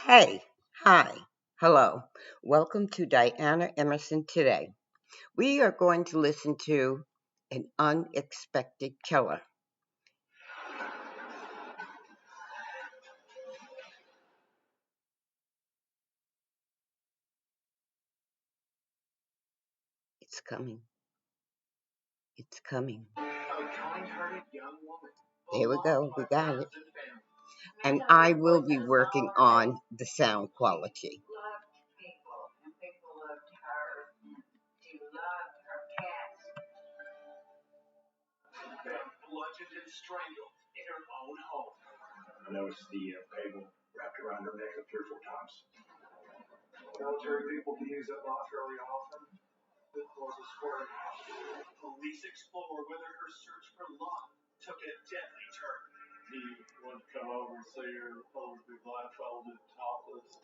Hey, hi, hello. Welcome to Diana Emerson today. We are going to listen to An Unexpected Killer. It's coming. It's coming. There we go. We got it. And I will be working on the sound quality. Bludgeoned and strangled in her own home. I noticed the cable wrapped around her neck three or four times. Military people can use it not fairly often. It was a square. Police explore whether her search for love took a deadly turn. He wanted to come over and see her, probably blindfolded, topless.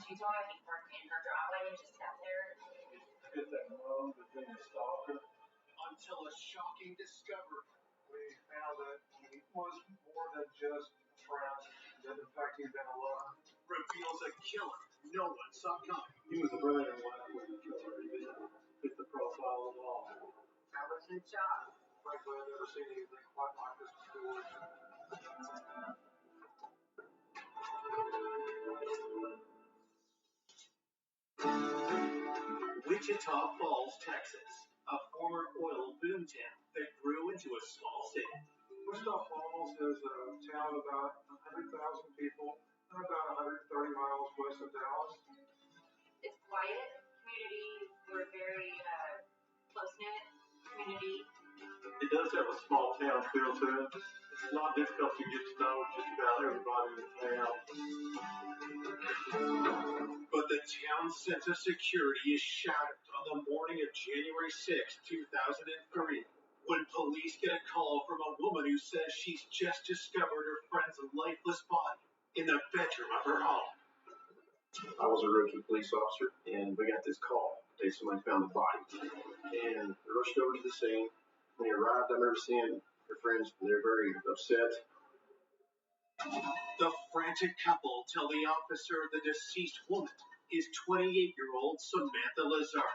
She told me he parked in her driveway and just sat there. Hit that mode between the stalker. Until a shocking discovery. We found that he was more than just friends. That in fact he'd been alone. Reveals a killer no one saw coming. He was a brother and wife with a killer. He didn't fit the profile at all. That was his job. Frankly, I've never seen anything quite like this before. Wichita Falls, Texas, a former oil boomtown that grew into a small city. Wichita Falls is a town of about 100,000 people and about 130 miles west of Dallas. It's quiet community. We're very close-knit community. It does have a small town feel to it. It's not difficult to get to know just about everybody in the town. But the town's sense of security is shattered on the morning of January 6, 2003, when police get a call from a woman who says she's just discovered her friend's lifeless body in the bedroom of her home. I was a rookie police officer, and we got this call that somebody found the body. And we rushed over to the scene. When we arrived, I remember seeing her friends, and they're very upset. The frantic couple tell the officer the deceased woman is 28-year-old Samantha Lazar.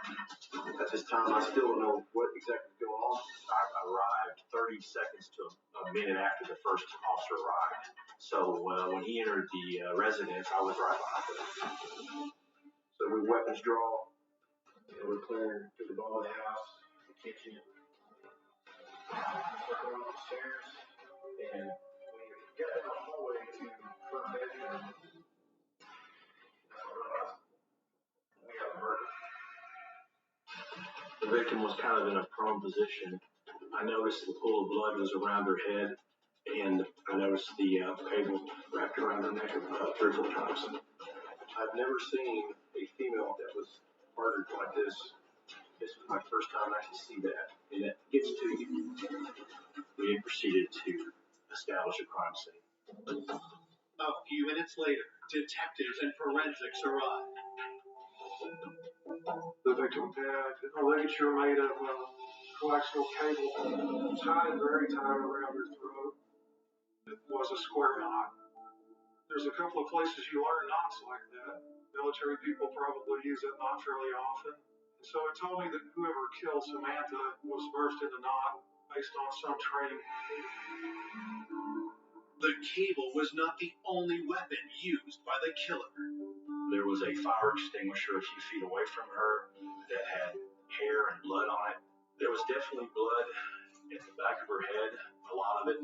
At this time, I still don't know what exactly is going on. I arrived 30 seconds to a minute after the first officer arrived. So when he entered the residence, I was right behind him. So we weapons draw, and we're clearing to the bottom of the house, the kitchen, working on the stairs, and we get down the hallway to her bedroom. We have a murder. The victim was kind of in a prone position. I noticed the pool of blood was around her head, and I noticed the cable wrapped around her neck three or four times. I've never seen a female that was murdered like this. This was my first time I actually see that, and it gets to you. We had proceeded to establish a crime scene. A few minutes later, detectives and forensics arrive. The victim had a ligature made of coaxial cable tied very tight around her throat. It was a square knot. There's a couple of places you learn knots like that. Military people probably use it not fairly often. And so it told me that whoever killed Samantha was versed in the knot based on some training. The cable was not the only weapon used by the killer. There was a fire extinguisher a few feet away from her that had hair and blood on it. There was definitely blood at the back of her head, a lot of it.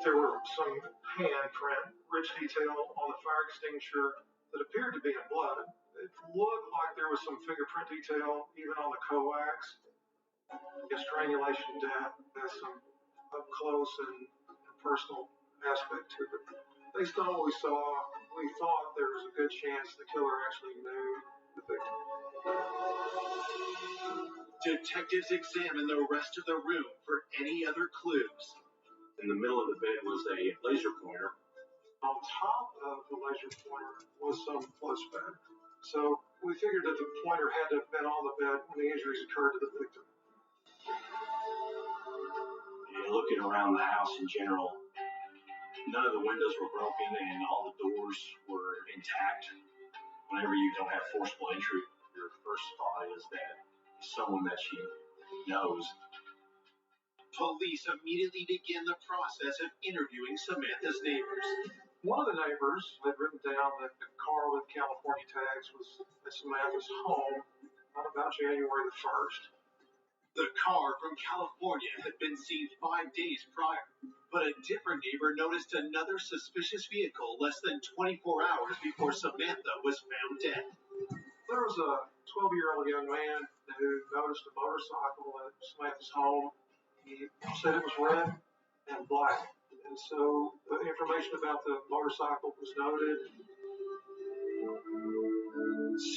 There were some handprint, rich detail on the fire extinguisher that appeared to be in blood. It looked like there was some fingerprint detail even on the coax. The strangulation death has some up close and personal aspect to it. Based on what we saw, we thought there was a good chance the killer actually knew the victim. Detectives examined the rest of the room for any other clues. In the middle of the bed was a laser pointer. On top of the laser pointer was some blood spatter. So we figured that the pointer had to have been on the bed when the injuries occurred to the victim. And looking around the house in general, None of the windows were broken and all the doors were intact. Whenever you don't have forcible entry, your first thought is that someone that she knows. Police immediately begin the process of interviewing Samantha's neighbors. One of the neighbors had written down that the car with California tags was at Samantha's home on about January the 1st. The car from California had been seen 5 days prior, but a different neighbor noticed another suspicious vehicle less than 24 hours before Samantha was found dead. There was a 12-year-old young man who noticed a motorcycle at Samantha's home. He said it was red and black, and so the information about the motorcycle was noted.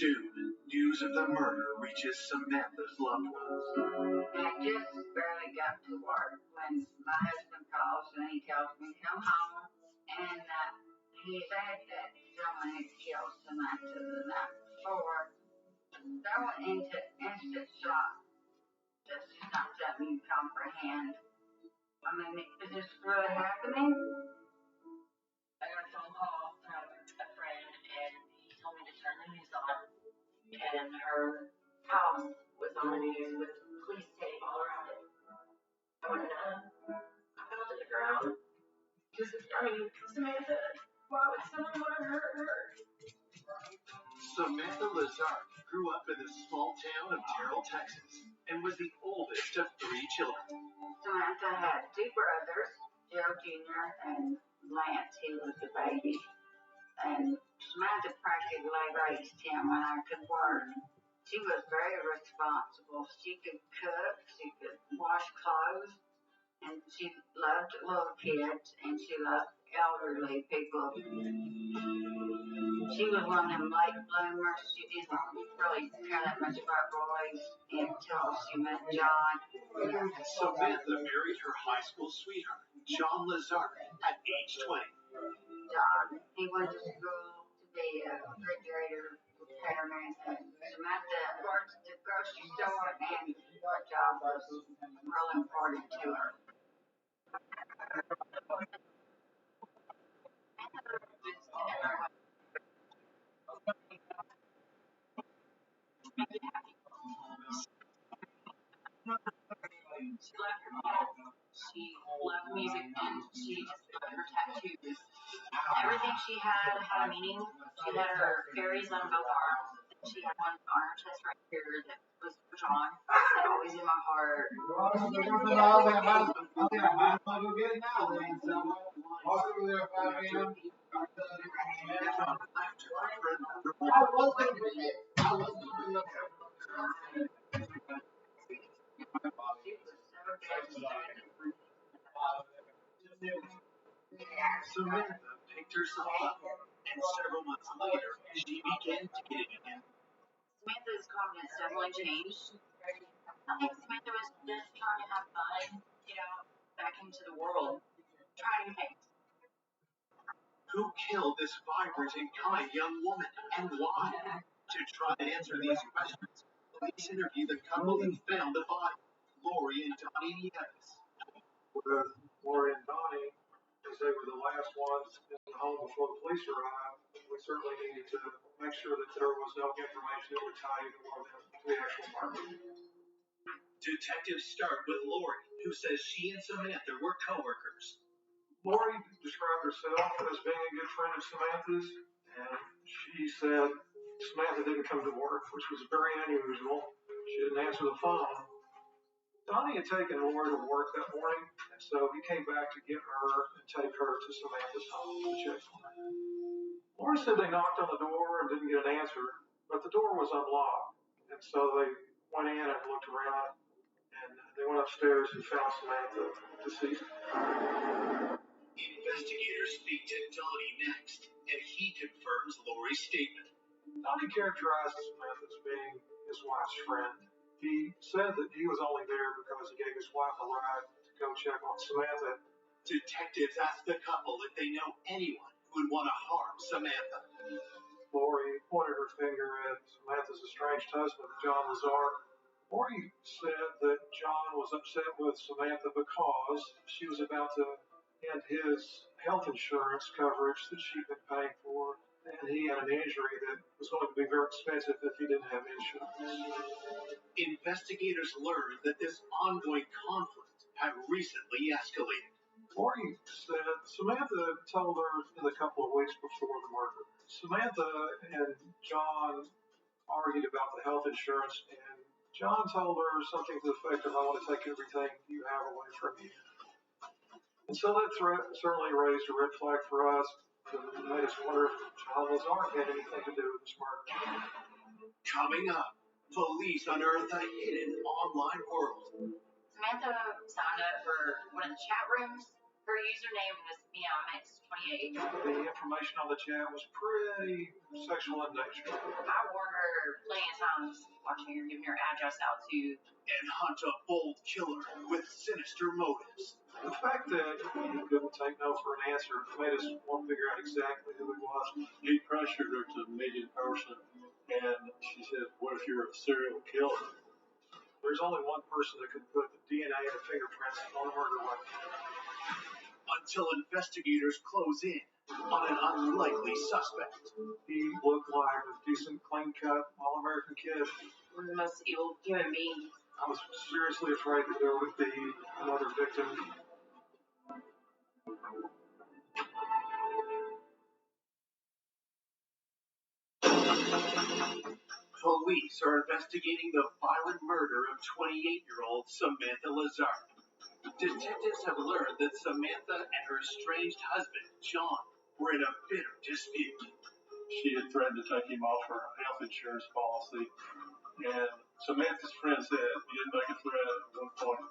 Soon, news of the murder reaches Samantha's loved ones. I just barely got to work when my husband calls and he tells me to come home, and he said that someone had killed Samantha the night before. I went into instant shock. That's just not something you comprehend. I mean, is this really happening? I got a phone call from a friend, and he told me to turn the news on, and her house was on the news with police tape all around it. I went, I fell to the ground. Samantha, why would someone want to hurt her? Samantha Lazar grew up in the small town of Terrell, Texas, and was the oldest of 3 children. Samantha had 2 brothers, Joe Jr. and Lance. He was the baby. And Samantha practically raised him when I could work. She was very responsible. She could cook, she could wash clothes, and she loved little kids, and she loved elderly people. She was one of them late bloomers. She didn't really care that much about boys until she met John. Samantha married her high school sweetheart, John Lazar, at age 20. John, he went to school to be a refrigerator repairman. Samantha worked at the grocery store, and her job was real important to her. She loved her kids. She loved music, and she just loved her tattoos. Everything she had a meaning. She had her fairies on both arms. She had one on her chest right here that was drawn. It's always in my heart. Samantha picked herself up, and several months later, she began dating again. Samantha's confidence definitely changed. I think Samantha was just trying to have fun, back into the world, trying things. Who killed this vibrant and kind young woman, and why? To try to answer these questions, police interviewed the couple who found the body, Lori and Donnie Nieves. With Lori and Donnie, as they were the last ones in the home before the police arrived, we certainly needed to make sure that there was no information that would tie either one of them to the actual murder. Detectives start with Lori, who says she and Samantha were co-workers. Lori described herself as being a good friend of Samantha's, and she said Samantha didn't come to work, which was very unusual. She didn't answer the phone. Donnie had taken Lori to work that morning, and so he came back to get her and take her to Samantha's home to check on her. Lori said they knocked on the door and didn't get an answer, but the door was unlocked, and so they went in and looked around, and they went upstairs and found Samantha deceased. Investigators speak to Donnie next, and he confirms Lori's statement. Donnie characterized Samantha as being his wife's friend. He said that he was only there because he gave his wife a ride to go check on Samantha. Detectives asked the couple if they know anyone who would want to harm Samantha. Lori pointed her finger at Samantha's estranged husband, John Lazar. Lori said that John was upset with Samantha because she was about to and his health insurance coverage that she'd been paying for, and he had an injury that was going to be very expensive if he didn't have insurance. Investigators learned that this ongoing conflict had recently escalated. Lori said Samantha told her in the couple of weeks before the murder. Samantha and John argued about the health insurance, and John told her something to the effect of, "I want to take everything you have away from you." And so that threat certainly raised a red flag for us. It made us wonder if John Lazar had anything to do with this murder. Coming up, police unearthed a hidden online world. Samantha signed up for one of the chat rooms. Her username was MeowMix28. The information on the chat was pretty sexual in nature. I warned her plenty of times watching her, giving her address out to. And hunt a bold killer with sinister motives. The fact that he couldn't take no for an answer made us want to figure out exactly who he was. He pressured her to meet in person, and she said, "What if you're a serial killer?" There's only one person that could put the DNA and the fingerprints on a murder weapon. Until investigators close in on an unlikely suspect. He looked like a decent, clean-cut, all-American kid. One of the most evil human beings. I was seriously afraid that there would be another victim. Police are investigating the violent murder of 28-year-old Samantha Lazar. Detectives have learned that Samantha and her estranged husband, John, were in a bitter dispute. She had threatened to take him off her health insurance policy, and Samantha's friend said he didn't make a threat at one point.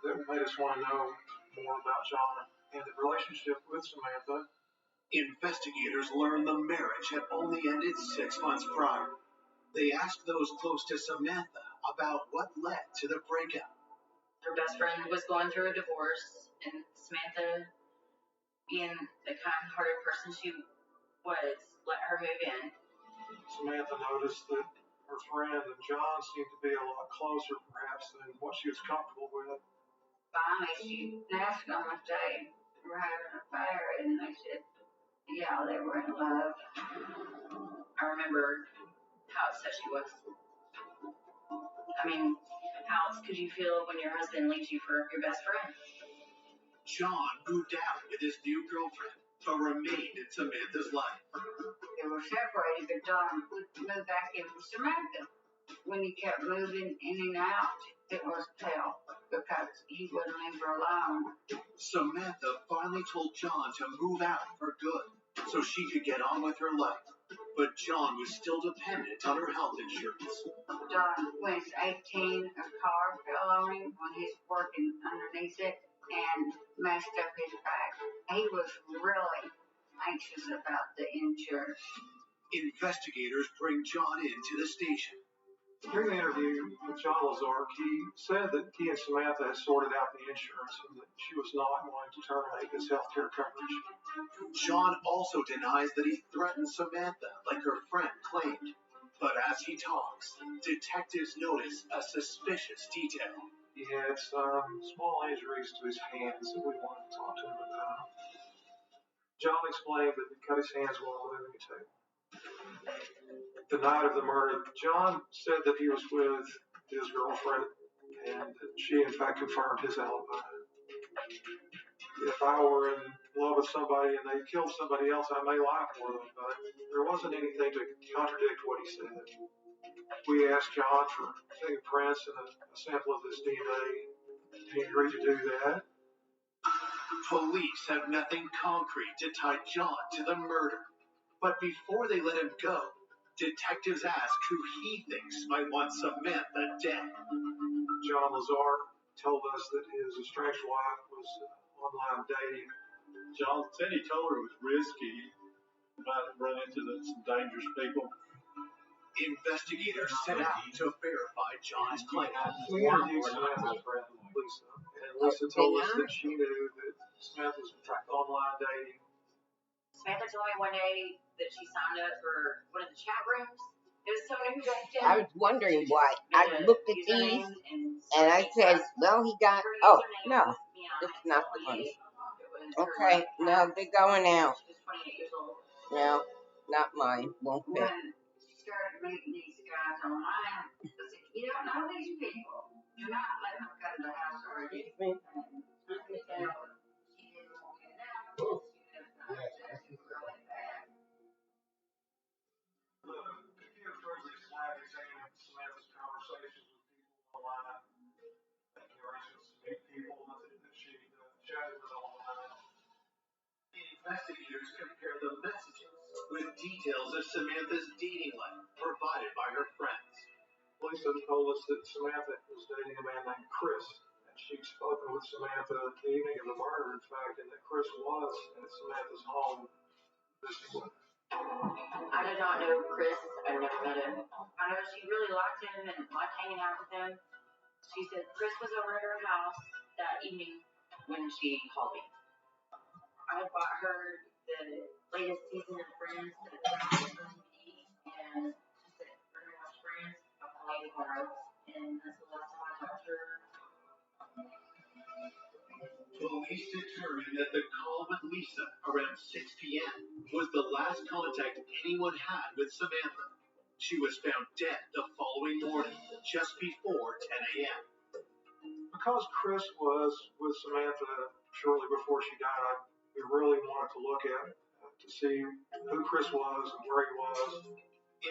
That made us want to know more about John and the relationship with Samantha. Investigators learned the marriage had only ended 6 months prior. They asked those close to Samantha about what led to the breakup. Her best friend was going through a divorce, and Samantha, being the kind-hearted person she was, let her move in. Samantha noticed that her friend and John seemed to be a lot closer, perhaps, than what she was comfortable with. Finally, she asked them if they were having an affair, and they said, yeah, they were in love. I remember how upset she was. I mean, how else could you feel when your husband leaves you for your best friend? John moved out with his new girlfriend, but remained in Samantha's life. They were separated, but John moved back in with Samantha. When he kept moving in and out, it was hell because he wouldn't leave her alone. Samantha finally told John to move out for good so she could get on with her life. But John was still dependent on her health insurance. John, when he's 18, a car fell on him when he was working underneath it and messed up his back. He was really anxious about the insurance. Investigators bring John into the station. During the interview with John Lazar, he said that he and Samantha had sorted out the insurance and that she was not going to terminate his health care coverage. John also denies that he threatened Samantha like her friend claimed. But as he talks, detectives notice a suspicious detail. He had some small injuries to his hands that we wanted to talk to him about. John explained that he cut his hands while moving a table. The night of the murder, John said that he was with his girlfriend and that she in fact confirmed his alibi. If I were in love with somebody and they killed somebody else, I may lie for them, but there wasn't anything to contradict what he said. We asked John for fingerprints and a sample of his DNA. He agreed to do that. Police have nothing concrete to tie John to the murder. But before they let him go, detectives ask who he thinks might want Samantha dead. John Lazar told us that his estranged wife was online dating. John said he told her it was risky. He might run into some dangerous people. Investigators set out to verify John's claim. We interviewed Samantha's friend, Lisa, and Lisa told us that she knew that Samantha was in fact online dating. Samantha told me one day that she signed up for one of the chat rooms. It was someone who got I was wondering why. I looked at these and I said, well, he got, oh, no, it's not the one. It was Okay, now they're going out. She was 28 years old. No, not mine. Won't fit. When she started meeting these guys online, I said, you don't know these people. Do not let them come to the house already. And I could tell she didn't want to get out. She was really bad. If you have further slide examine Samantha's conversations with people online, making arrangements to meet people that she chatted with online. Investigators compare the messages with details of Samantha's dating life provided by her friends. Police have told us that Samantha was dating a man named Chris, and she'd spoken with Samantha the evening of the murder, in fact, and that Chris was at Samantha's home visiting with her. I did not know Chris. I never met him. I know she really liked him and liked hanging out with him. She said Chris was over at her house that evening when she called me. I bought her the latest season of Friends to the DVD, and she said, we're going to watch Friends. I'll call you tomorrow. And that's the last time I talked to her. Police determined that the call with Lisa around 6 p.m. was the last contact anyone had with Samantha. She was found dead the following morning, just before 10 a.m. Because Chris was with Samantha shortly before she died, we really wanted to look at it to see who Chris was and where he was.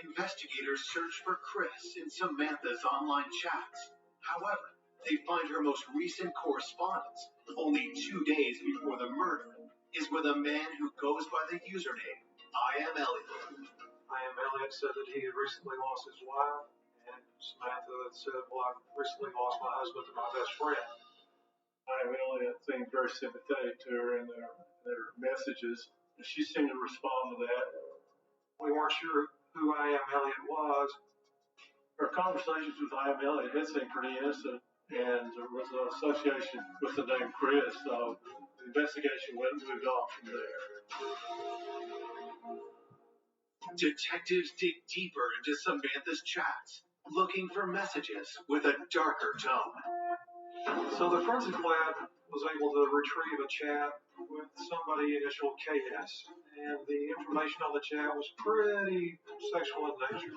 Investigators searched for Chris in Samantha's online chats. However, they find her most recent correspondence, only 2 days before the murder, is with a man who goes by the username I Am Elliot. I Am Elliot said that he had recently lost his wife, and Samantha said, well, I've recently lost my husband to my best friend. I Am Elliot seemed very sympathetic to her in their messages, and she seemed to respond to that. We weren't sure who I Am Elliot was. Her conversations with I Am Elliot did seem pretty innocent, and there was an association with the name Chris, so the investigation moved on from there. Detectives dig deeper into Samantha's chats, looking for messages with a darker tone. So the forensic lab was able to retrieve a chat with somebody initial KS, and the information on the chat was pretty sexual in nature.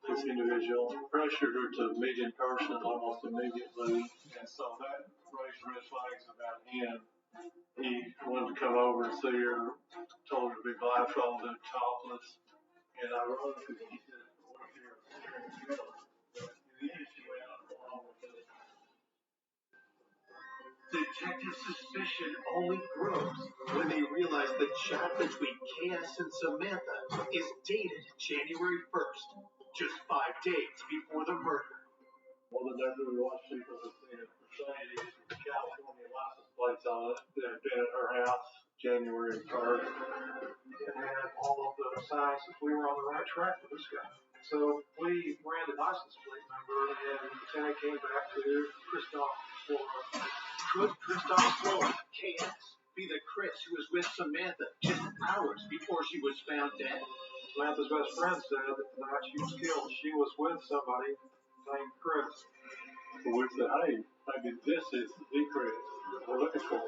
This individual pressured her to meet in person almost immediately, and so that raised red flags about him. He wanted to come over and see her, told her to be blindfolded, topless, and ironically, he said, what if you're serial killer? But in the end, she went along with it. Detective suspicion only grows when they realize the chat between KS and Samantha is dated January 1st, just 5 days before the murder. One of the number we watched people have seen it Mercedes with California license plates on it that had been at her house January 3rd. It had all of the signs that we were on the right track with this guy. So we ran the license plate number, and the lieutenant came back to Christoph Flora. Could Christoph Flora, KS, be the Chris who was with Samantha just hours before she was found dead? Samantha's best friend said that the night she was killed, she was with somebody named Chris. So we said, hey, maybe this is the Chris that we're looking for.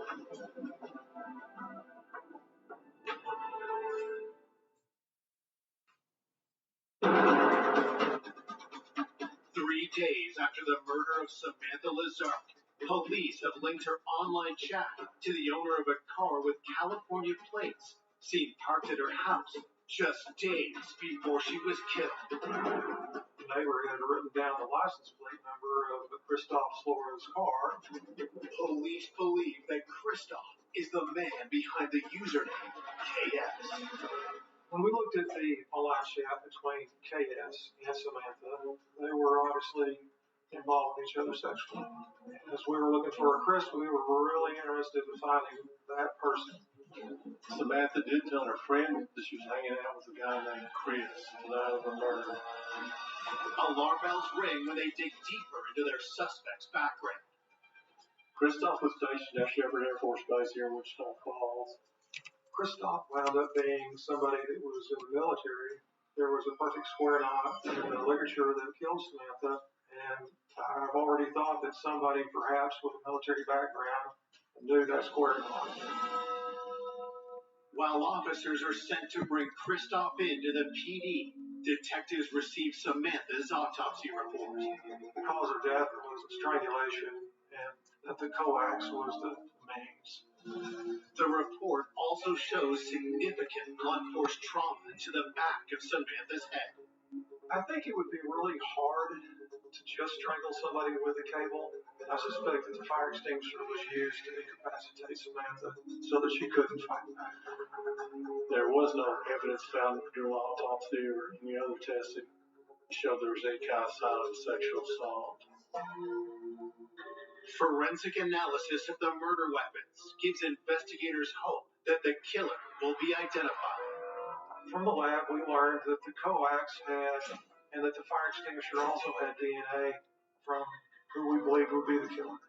3 days after the murder of Samantha Lazark, police have linked her online chat to the owner of a car with California plates seen parked at her house just days before she was killed. The neighbor had written down the license plate number of Christoph Flora's car. Police believe that Christoph is the man behind the username KS. When we looked at the online chat between KS and Samantha, they were obviously involved with each other sexually. As we were looking for a Chris, we were really interested in finding that person. Samantha did tell her friend that she was hanging out with a guy named Chris the night of the murder. Alarm bells ring when they dig deeper into their suspect's background. Christoph was stationed at Shepherd Air Force Base here in Wichita Falls. Christoph wound up being somebody that was in the military. There was a perfect square knot in the ligature that killed Samantha, and I've already thought that somebody perhaps with a military background knew that square knot. While officers are sent to bring Kristoff into the PD, detectives receive Samantha's autopsy report. The cause of death was strangulation, and that the coax was the means. The report also shows significant blunt force trauma to the back of Samantha's head. I think it would be really hard to just strangle somebody with a cable. I suspect that the fire extinguisher was used to incapacitate Samantha so that she couldn't fight back. There was no evidence found during the autopsy or any other testing to show there was any kind of sign of sexual assault. Forensic analysis of the murder weapons gives investigators hope that the killer will be identified. From the lab, we learned that the coax had, and that the fire extinguisher also had DNA from who we believed would be the killer.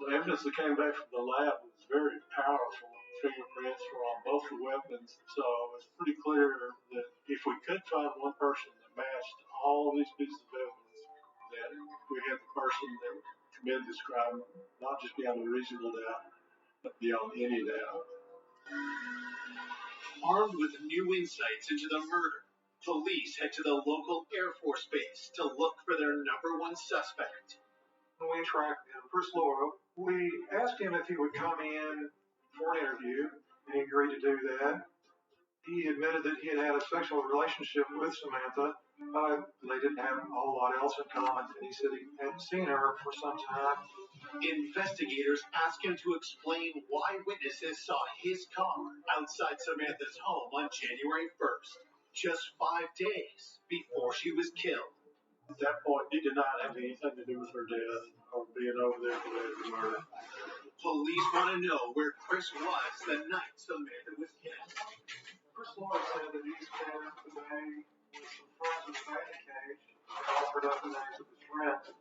The evidence that came back from the lab was very powerful. Fingerprints were on both the weapons, so it's pretty clear that if we could find one person that matched all these pieces of evidence, that we had the person that committed this crime, not just beyond a reasonable doubt, but beyond any doubt. Armed with new insights into the murder, police head to the local Air Force base to look for their number one suspect. When we tracked him, Chris Laura, we asked him if he would come in for an interview, and he agreed to do that. He admitted that he had had a sexual relationship with Samantha, but they didn't have a whole lot else in common, and he said he hadn't seen her for some time. Investigators ask him to explain why witnesses saw his car outside Samantha's home on January 1st, just 5 days before she was killed. At that point, he did not have anything to do with her death or being over there for the murder. Police want to know where Chris was the night Samantha was killed. Chris Laura said that he spent the day with some friends in the batting cage and offered up the names of his friends.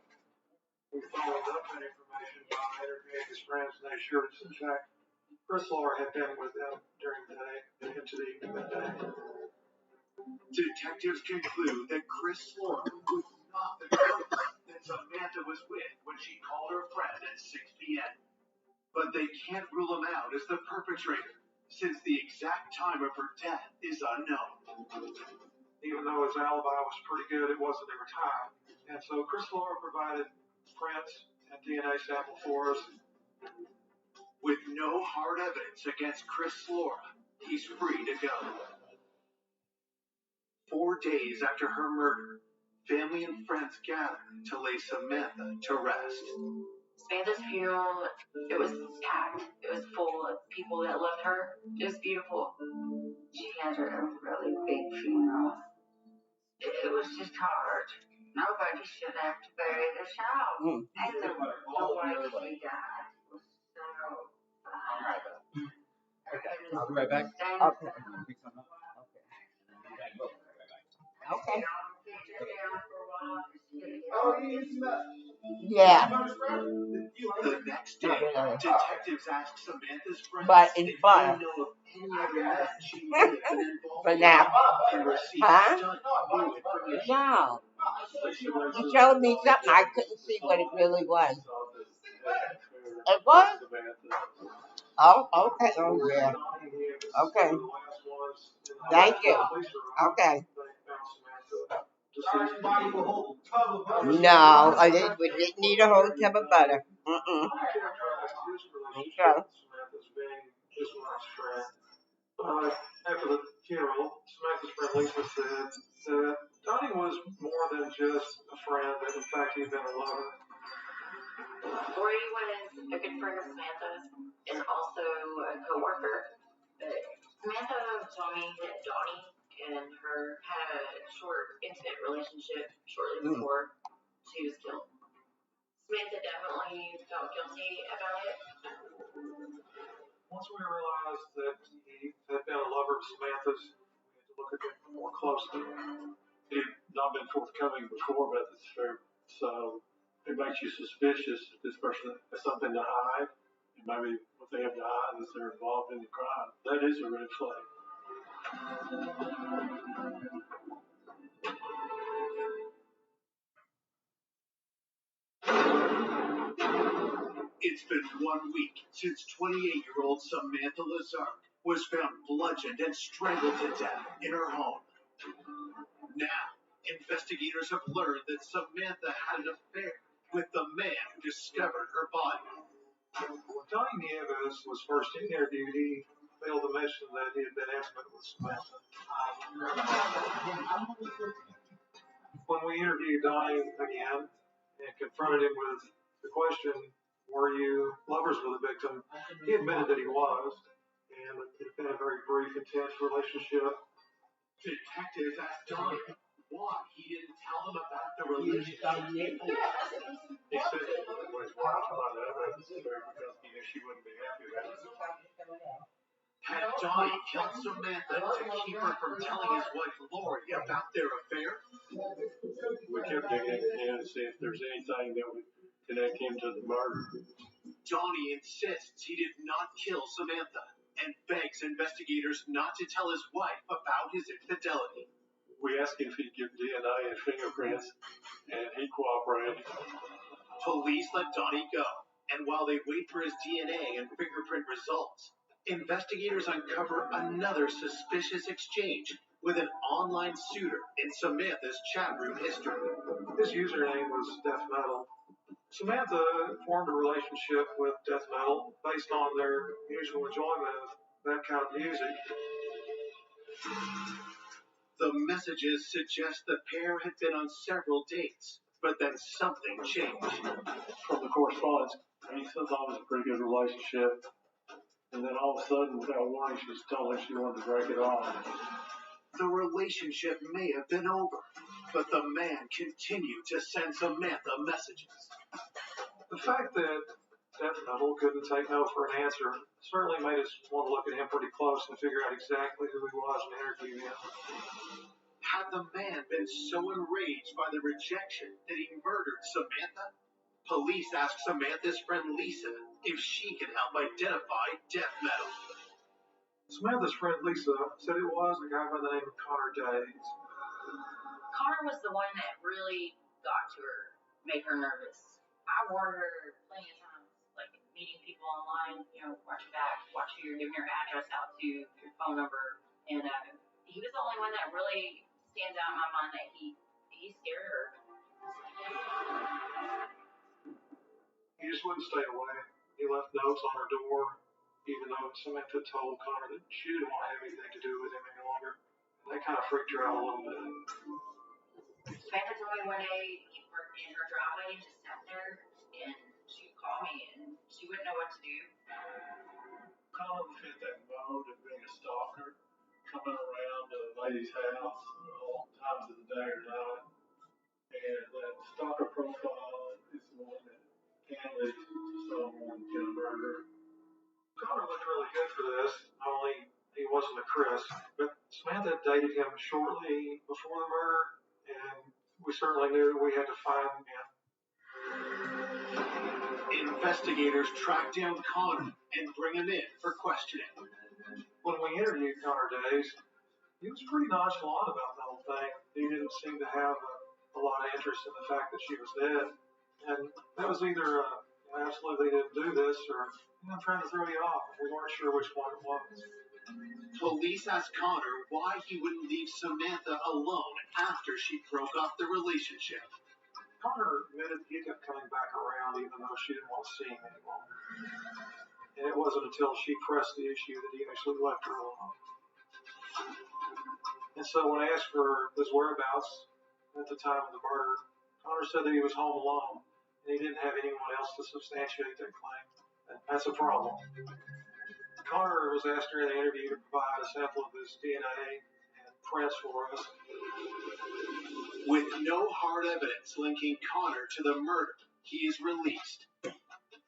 We followed up that information by interviewing his friends, and they assured us, in fact, Chris Laura had been with them during the day and into the evening that day. Detectives conclude that Chris Laura was not the girl that Samantha was with when she called her friend at 6 p.m. But they can't rule him out as the perpetrator, since the exact time of her death is unknown. Even though his alibi was pretty good, it wasn't every time. And so Chris Laura provided prints and DNA sample for us. With no hard evidence against Chris Laura, he's free to go. 4 days after her murder, family and friends gather to lay Samantha to rest. Samantha's funeral, it was packed. It was full of people that loved her. It was beautiful. She had a really big funeral. It was just hard. Nobody should have to bury the child. And the way she died was so hard. Okay, I'll be right back. Okay. Okay. Yeah. The next day, detectives ask Samantha's friends But in if fun. they know of any other men she may have been involved For with now. and received Huh? stunning new information. No. You showed me something. I couldn't see what it really was. It was? Oh, okay. Oh, yeah. Okay. Thank you. Okay. No, I didn't. We didn't need a whole tub of butter. Mm-mm. Okay. After the funeral, Samantha's friend Lisa said that Donnie was more than just a friend, that in fact he'd been a lover. Rory was a good friend of Samantha's and also a co-worker. Samantha told me that Donnie and her had a short, intimate relationship shortly before she was killed. Samantha definitely felt guilty about it. Once we realized that he had been a lover of Samantha's, we had to look at him more closely. He'd not been forthcoming before about this affair, so it makes you suspicious that this person has something to hide, and maybe what they have to hide is they're involved in the crime. That is a red flag. It's been 1 week since 28-year-old Samantha Lazark was found bludgeoned and strangled to death in her home. Now, investigators have learned that Samantha had an affair with the man who discovered her body. When Donnie Nieves was first interviewed, he failed to mention that he had been intimate with Samantha. When we interviewed Donnie again and confronted him with the question, were you lovers with the victim, he admitted that he was, and it had been a very brief, intense relationship. Detectives asked Donnie why he didn't tell them about the relationship. He said he was watching on that because he knew she wouldn't be happy about it. Had Donnie killed Samantha to keep her from telling his wife Lori about their affair? We kept digging in to see if there's anything that would connect him to the murder. Donnie insists he did not kill Samantha and begs investigators not to tell his wife about his infidelity. We asked him if he'd give DNA and fingerprints, and he cooperated. Police let Donnie go, and while they wait for his DNA and fingerprint results, investigators uncover another suspicious exchange with an online suitor in Samantha's chat room history. His username was Death Metal. Samantha formed a relationship with Death Metal based on their mutual enjoyment of that kind of music. The messages suggest the pair had been on several dates, but then something changed. From the correspondence, he thought it was a pretty good relationship. And then all of a sudden, without warning, she just told him she wanted to break it off. The relationship may have been over, but the man continued to send Samantha messages. The fact that Death Metal couldn't take no for an answer certainly made us want to look at him pretty close and figure out exactly who he was and interview him. Had the man been so enraged by the rejection that he murdered Samantha? Police asked Samantha's friend Lisa if she can help identify Death Metal. Samantha's friend Lisa said it was a guy by the name of Connor Days. Connor was the one that really got to her, made her nervous. I warned her plenty of times, like meeting people online, watch your back, watch who you're giving your address out to, your phone number, and he was the only one that really stands out in my mind that he scared her. He just wouldn't stay away. He left notes on her door, even though Samantha told Connor that she didn't want to have anything to do with him any longer. And that kind of freaked her out a little bit. Samantha told me one day he parked in her driveway and just sat there, and she'd call me, and she wouldn't know what to do. Connor fit that mode of being a stalker, coming around a lady's house all times of the day or night. And that stalker profile is the one that can lead to someone in a murder. Connor looked really good for this, only he wasn't a Chris. But Samantha dated him shortly before the murder, and we certainly knew we had to find him. Investigators track down Connor and bring him in for questioning. When we interviewed Connor Days, he was pretty nonchalant about the whole thing. He didn't seem to have a lot of interest in the fact that she was dead. And that was either absolutely didn't do this or I'm trying to throw you off. We weren't sure which one it was. Police asked Connor why he wouldn't leave Samantha alone after she broke off the relationship. Connor admitted he kept coming back around even though she didn't want to see him any longer. And it wasn't until she pressed the issue that he actually left her alone. And so when I asked for his whereabouts at the time of the murder, Connor said that he was home alone and he didn't have anyone else to substantiate that claim. And that's a problem. Connor was asked during the interview to provide a sample of his DNA and prints for us. With no hard evidence linking Connor to the murder, he is released.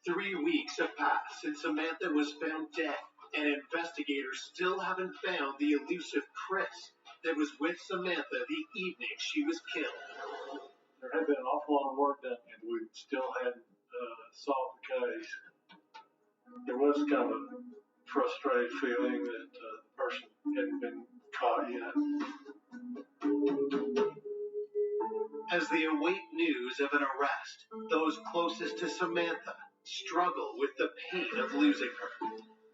3 weeks have passed since Samantha was found dead, and investigators still haven't found the elusive Chris that was with Samantha the evening she was killed. There had been an awful lot of work done, and we still hadn't solved the case. There was kind of a frustrated feeling that the person hadn't been caught yet. As they await news of an arrest, those closest to Samantha struggle with the pain of losing her.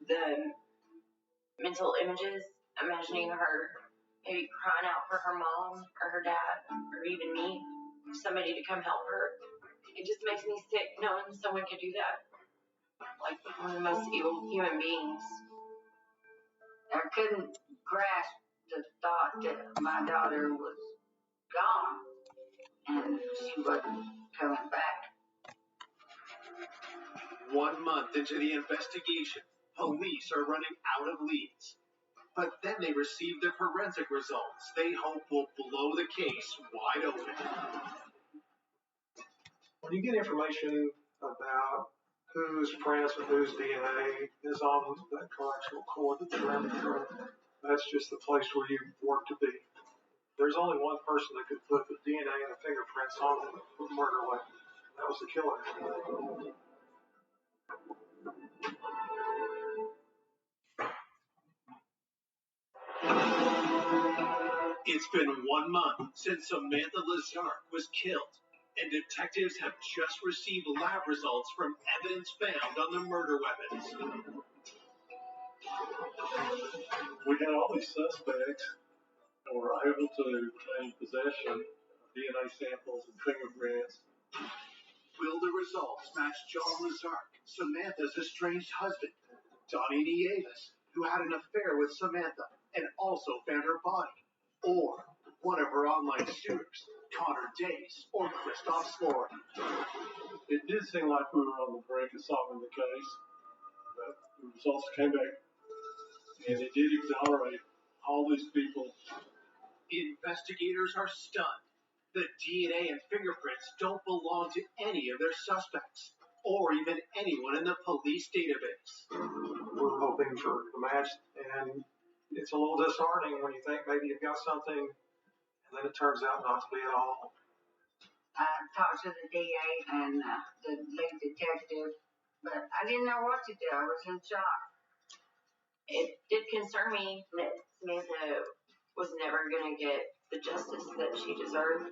The mental images, imagining her maybe crying out for her mom or her dad or even me, somebody to come help her. It just makes me sick knowing someone could do that. Like one of the most evil human beings. I couldn't grasp the thought that my daughter was gone and she wasn't coming back. 1 month into the investigation, police are running out of leads. But then they receive the forensic results they hope will blow the case wide open. When you get information about whose prints and whose DNA is on that correctional cord that they're running through, that's just the place where you work to be. There's only one person that could put the DNA and the fingerprints on the murder weapon. That was the killer. It's been 1 month since Samantha Lazark was killed, and detectives have just received lab results from evidence found on the murder weapons. We had all these suspects and were able to obtain possession of DNA samples and fingerprints. Will the results match John Lazark, Samantha's estranged husband, Donnie Nieves, who had an affair with Samantha and also found her body, or one of her online suitors, Connor Dace or Christoph Slory? It did seem like we were on the brink of solving the case, but the results came back, and it did exonerate all these people. Investigators are stunned. The DNA and fingerprints don't belong to any of their suspects, or even anyone in the police database. We're hoping for a match, and it's a little disheartening when you think maybe you've got something, and then it turns out not to be at all. I talked to the DA and the lead detective, but I didn't know what to do. I was in shock. It did concern me that Samantha was never going to get the justice that she deserved.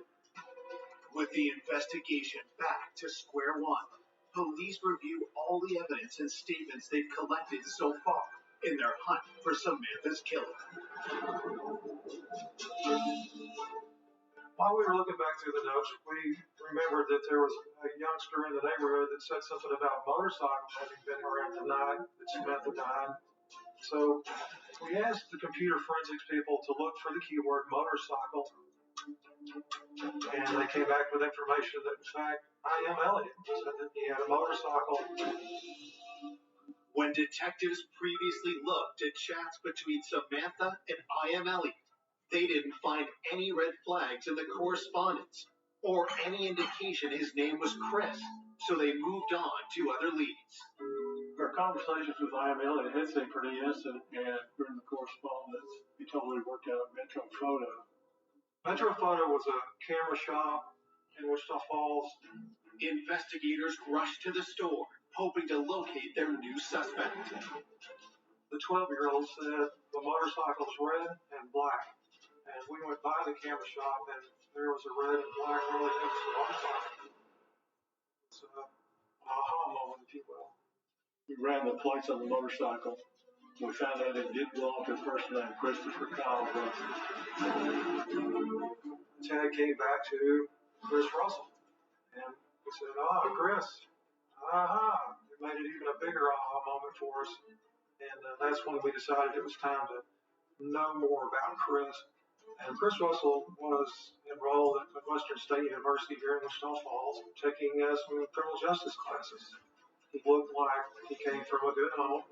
With the investigation back to square one, police review all the evidence and statements they've collected so far in their hunt for Samantha's killer. While we were looking back through the notes, we remembered that there was a youngster in the neighborhood that said something about motorcycles having been around the night that Samantha died. So we asked the computer forensics people to look for the keyword motorcycle, and they came back with information that, in fact, I.M. Elliott said that he had a motorcycle. When detectives previously looked at chats between Samantha and I.M. Elliott, they didn't find any red flags in the correspondence or any indication his name was Chris, so they moved on to other leads. Our conversations with I.M. Elliott had seemed pretty innocent, and during the correspondence, he told me he worked out at Metro Photo. Metro Photo was a camera shop in Wichita Falls. Investigators rushed to the store, hoping to locate their new suspect. The 12-year-old said the motorcycle was red and black. And we went by the camera shop, and there was a red and black really interesting motorcycle. It's an aha moment, if you will. We ran the plates on the motorcycle. We found out it did belong to a person named Christopher Kyle Russell. Tag came back to Chris Russell. And we said, Chris, aha. It made it even a bigger aha moment for us. And that's when we decided it was time to know more about Chris. And Chris Russell was enrolled at Western State University here in Wichita Falls, taking some criminal justice classes. He looked like he came from a good home,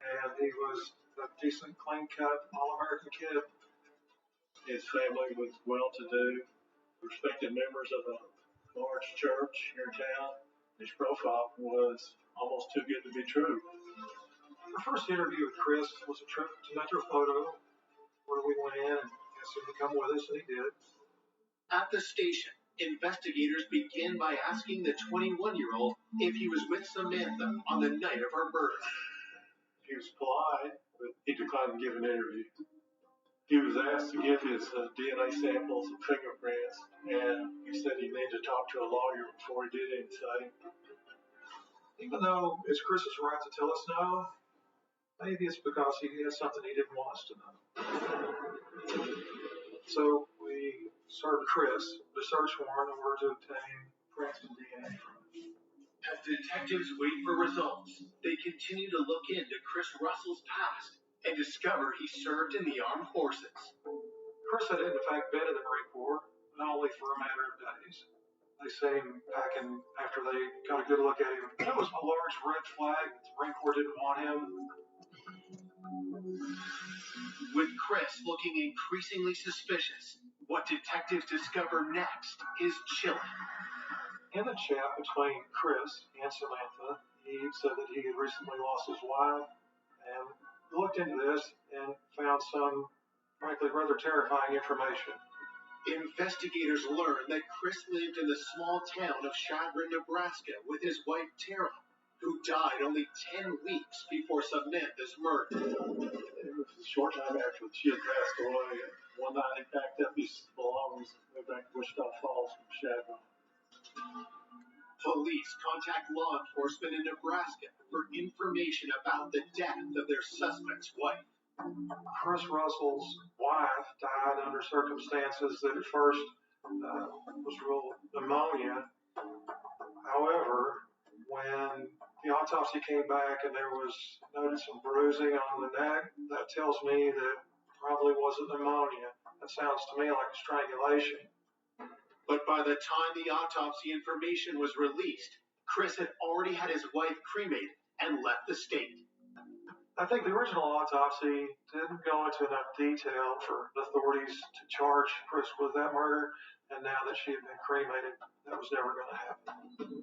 and he was a decent, clean-cut, all-American kid. His family was well-to-do, respected members of a large church here in town. His profile was almost too good to be true. Our first interview with Chris was a trip to Metro Photo, where we went in and asked him to come with us, and he did. At the station, investigators begin by asking the 21-year-old if he was with Samantha on the night of her birth. He was polite, but he declined to give an interview. He was asked to give his DNA samples and fingerprints, and he said he needed to talk to a lawyer before he did anything. Even though it's Chris's right to tell us no, Maybe it's because he has something he didn't want us to know. So we served Chris the search warrant in order to obtain prints and DNA from him. As detectives wait for results, they continue to look into Chris Russell's past and discover he served in the armed forces. Chris had in fact been in the Marine Corps, but only for a matter of days. They say him packing after they got a good look at him. That was a large red flag that the Marine Corps didn't want him. With Chris looking increasingly suspicious, what detectives discover next is chilling. In the chat between Chris and Samantha, he said that he had recently lost his wife, and looked into this and found some, frankly, rather terrifying information. Investigators learn that Chris lived in the small town of Chagrin, Nebraska with his wife Tara, who died only 10 weeks before Samantha's murder. It was a short time after she had passed away. One night he packed up his belongings and moved back to Wichita Falls from Chagrin. Police contact law enforcement in Nebraska for information about the death of their suspect's wife. Chris Russell's wife died under circumstances that at first was ruled pneumonia. However, when the autopsy came back and there was noted some bruising on the neck, that tells me that probably wasn't pneumonia. That sounds to me like a strangulation. But by the time the autopsy information was released, Chris had already had his wife cremated and left the state. I think the original autopsy didn't go into enough detail for the authorities to charge Chris with that murder, and now that she had been cremated, that was never going to happen.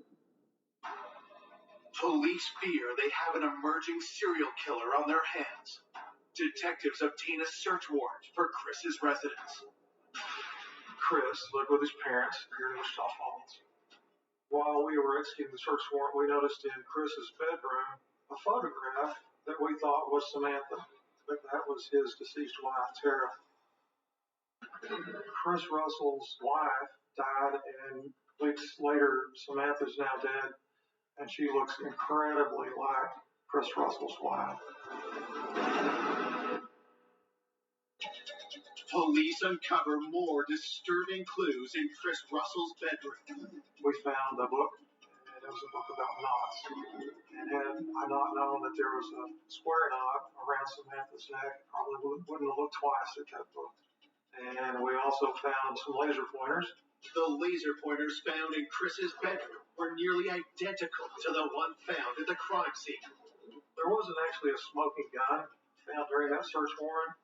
Police fear they have an emerging serial killer on their hands. Detectives obtain a search warrant for Chris's residence. Chris lived with his parents here in Wichita Falls. While we were executing the search warrant, we noticed in Chris's bedroom a photograph that we thought was Samantha, but that was his deceased wife, Tara. Chris Russell's wife died, and weeks later, Samantha's now dead, and she looks incredibly like Chris Russell's wife. Police uncover more disturbing clues in Chris Russell's bedroom. We found a book, and it was a book about knots. And had I not known that there was a square knot around Samantha's neck, probably wouldn't have looked twice at that book. And we also found some laser pointers. The laser pointers found in Chris's bedroom were nearly identical to the one found at the crime scene. There wasn't actually a smoking gun found during that search warrant.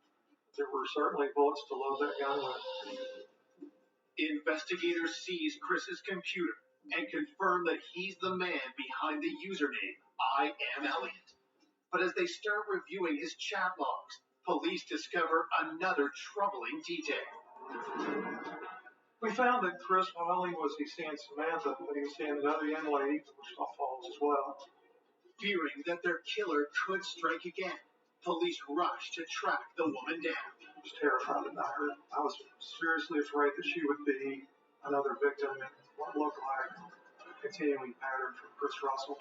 There were certainly bullets to load that gun with. Investigators seize Chris's computer and confirm that he's the man behind the username I Am Elliot. But as they start reviewing his chat logs, police discover another troubling detail. We found that Chris not only was he seeing Samantha, but he was seeing another young lady from Wichita Falls as well. Fearing that their killer could strike again, police rush to track the woman down. I was terrified about her. I was seriously afraid that she would be another victim in what looked like a continuing pattern from Chris Russell.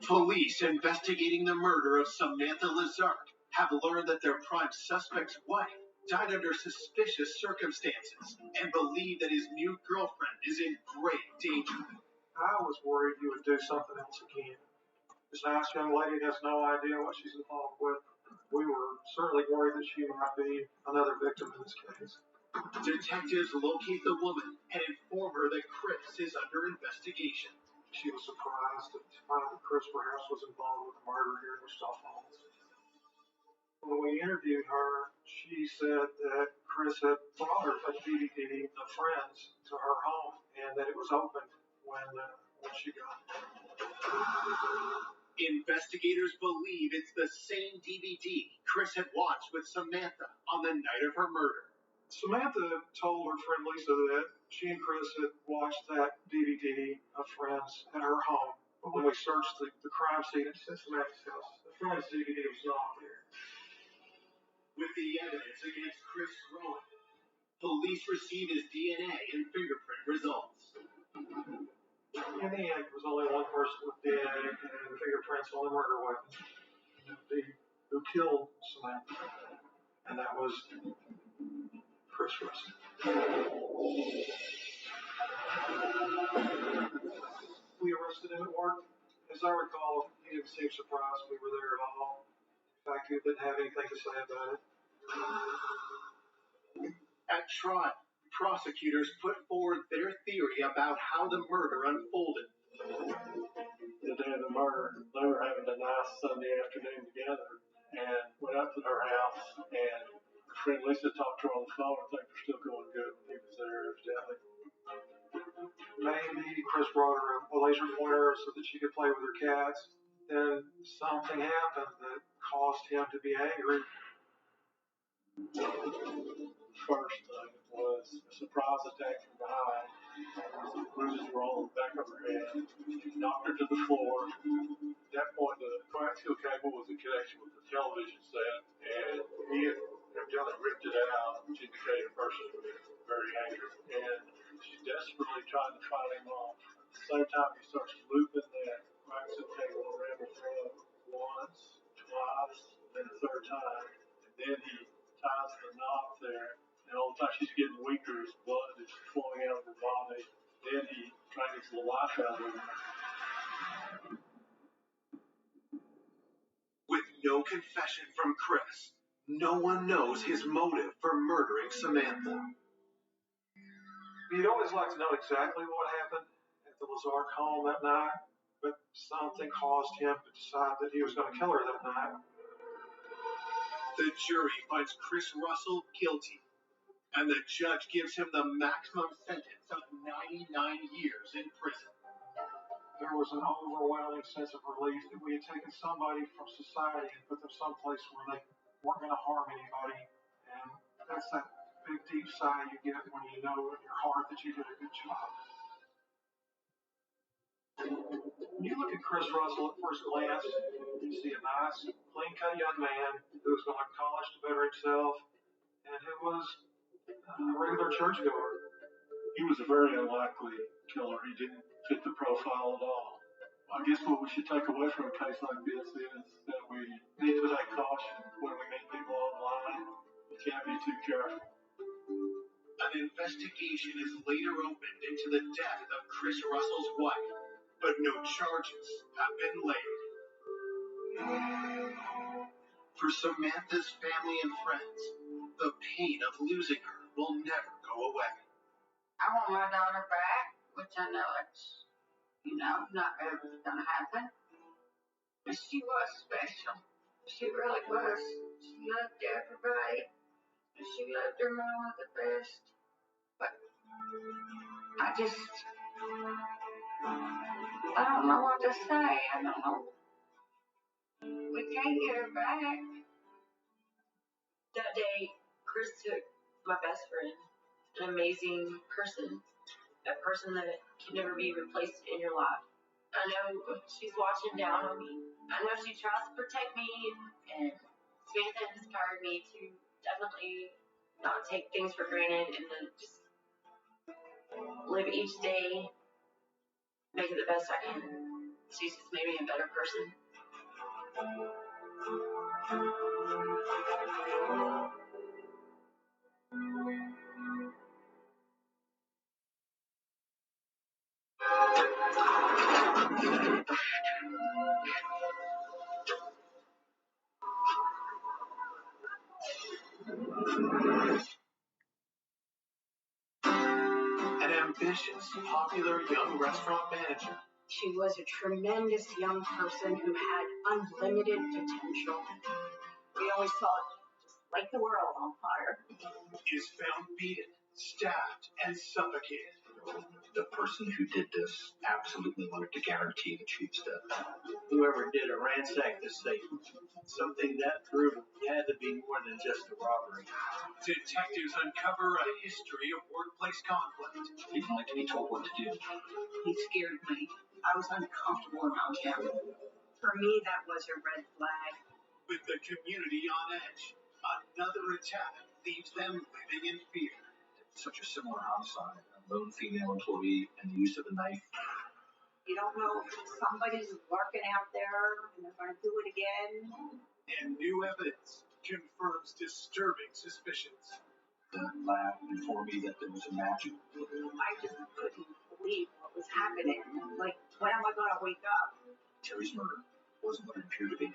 Police investigating the murder of Samantha Lazark have learned that their prime suspect's wife died under suspicious circumstances and believe that his new girlfriend is in grave danger. I was worried he would do something else again. This nice young lady has no idea what she's involved with. We were certainly worried that she might be another victim in this case. Detectives locate the woman and inform her that Chris is under investigation. She was surprised to find that Chris perhaps was involved with the murder here in Wichita Falls. When we interviewed her, she said that Chris had brought her a DVD of Friends to her home and that it was opened when she got it. Investigators believe it's the same DVD Chris had watched with Samantha on the night of her murder. Samantha told her friend Lisa that she and Chris had watched that DVD of Friends at her home. But when we searched the crime scene at Samantha's house, the Friends DVD was not there. With the evidence against Chris growing, police receive his DNA and fingerprints only one person with DNA and fingerprints on the murder weapon. Who killed Samantha? And that was Chris Russell. We arrested him at work. As I recall, he didn't seem surprised we were there at all. In fact, he didn't have anything to say about it. At trial, prosecutors put forward their theory about how the murder unfolded. The day of the murder, they were having a nice Sunday afternoon together and went up to her house, and her friend Lisa talked to her on the phone and things were still going good when he was there, evidently. Maybe Chris brought her a laser pointer so that she could play with her cats. Then something happened that caused him to be angry. First thing was a surprise attack from behind. Bruises were all on the back of her head. He knocked her to the floor. At that point, the coaxial cable was in connection with the television set, and he had evidently ripped it out, which indicated a person who was very angry. And she desperately tried to fight him off. At the same time, he starts looping that coaxial cable around her throat once, twice, then a third time. And then he ties the knot there. And all the time she's getting weaker, his blood is flowing out of her body. Then he drains the life out of her. With no confession from Chris, no one knows his motive for murdering Samantha. You'd always like to know exactly what happened at the Lazark home that night, but something caused him to decide that he was going to kill her that night. The jury finds Chris Russell guilty, and the judge gives him the maximum sentence of 99 years in prison. There was an overwhelming sense of relief that we had taken somebody from society and put them someplace where they weren't going to harm anybody. And that's that big, deep sigh you get when you know in your heart that you did a good job. When you look at Chris Russell at first glance, you see a nice, clean-cut young man who was going to college to better himself and who was a regular churchgoer. He was a very unlikely killer. He didn't fit the profile at all. I guess what we should take away from a case like this is that we need to take caution when we meet people online. We can't be too careful. An investigation is later opened into the death of Chris Russell's wife, but no charges have been laid. For Samantha's family and friends, the pain of losing her will never go away. I want my daughter back, which I know it's, not ever going to happen. But she was special. She really was. She loved everybody. She loved her mama the best. But I don't know what to say. I don't know. We can't get her back. That day, Chris took my best friend, an amazing person, a person that can never be replaced in your life. I know she's watching down on me. I know she tries to protect me, and Samantha inspired me to definitely not take things for granted and then just live each day, make it the best I can. She's just made me a better person. An ambitious, popular young restaurant manager. She was a tremendous young person who had unlimited potential. We always saw it just like the world on fire. Is found beaten, stabbed, and suffocated. The person who did this absolutely wanted to guarantee the chief's death. Whoever did it ransacked the safe. Something that brutal had to be more than just a robbery. Detectives uncover a history of workplace conflict. He didn't like to be told what to do. He scared me. I was uncomfortable around him. For me, that was a red flag. With the community on edge, another attack leaves them living in fear. Such a similar homicide, a lone female employee and the use of a knife. You don't know if somebody's lurking out there and they're going to do it again. And new evidence confirms disturbing suspicions. The lab informed me that there was a match. I just couldn't believe what was happening. Like, when am I going to wake up? Terry's murder wasn't what it appeared to be.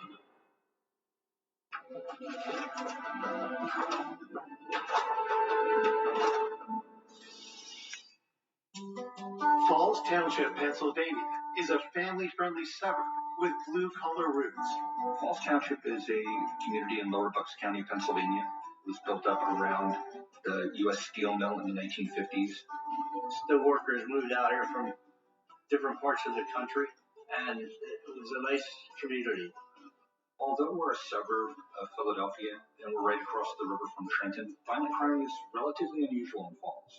Falls Township, Pennsylvania is a family-friendly suburb with blue-collar roots. Falls Township is a community in Lower Bucks County, Pennsylvania. It was built up around the U.S. Steel Mill in the 1950s. Steel workers moved out here from different parts of the country, and it was a nice community. Although we're a suburb of Philadelphia and we're right across the river from Trenton, violent crime is relatively unusual in Falls.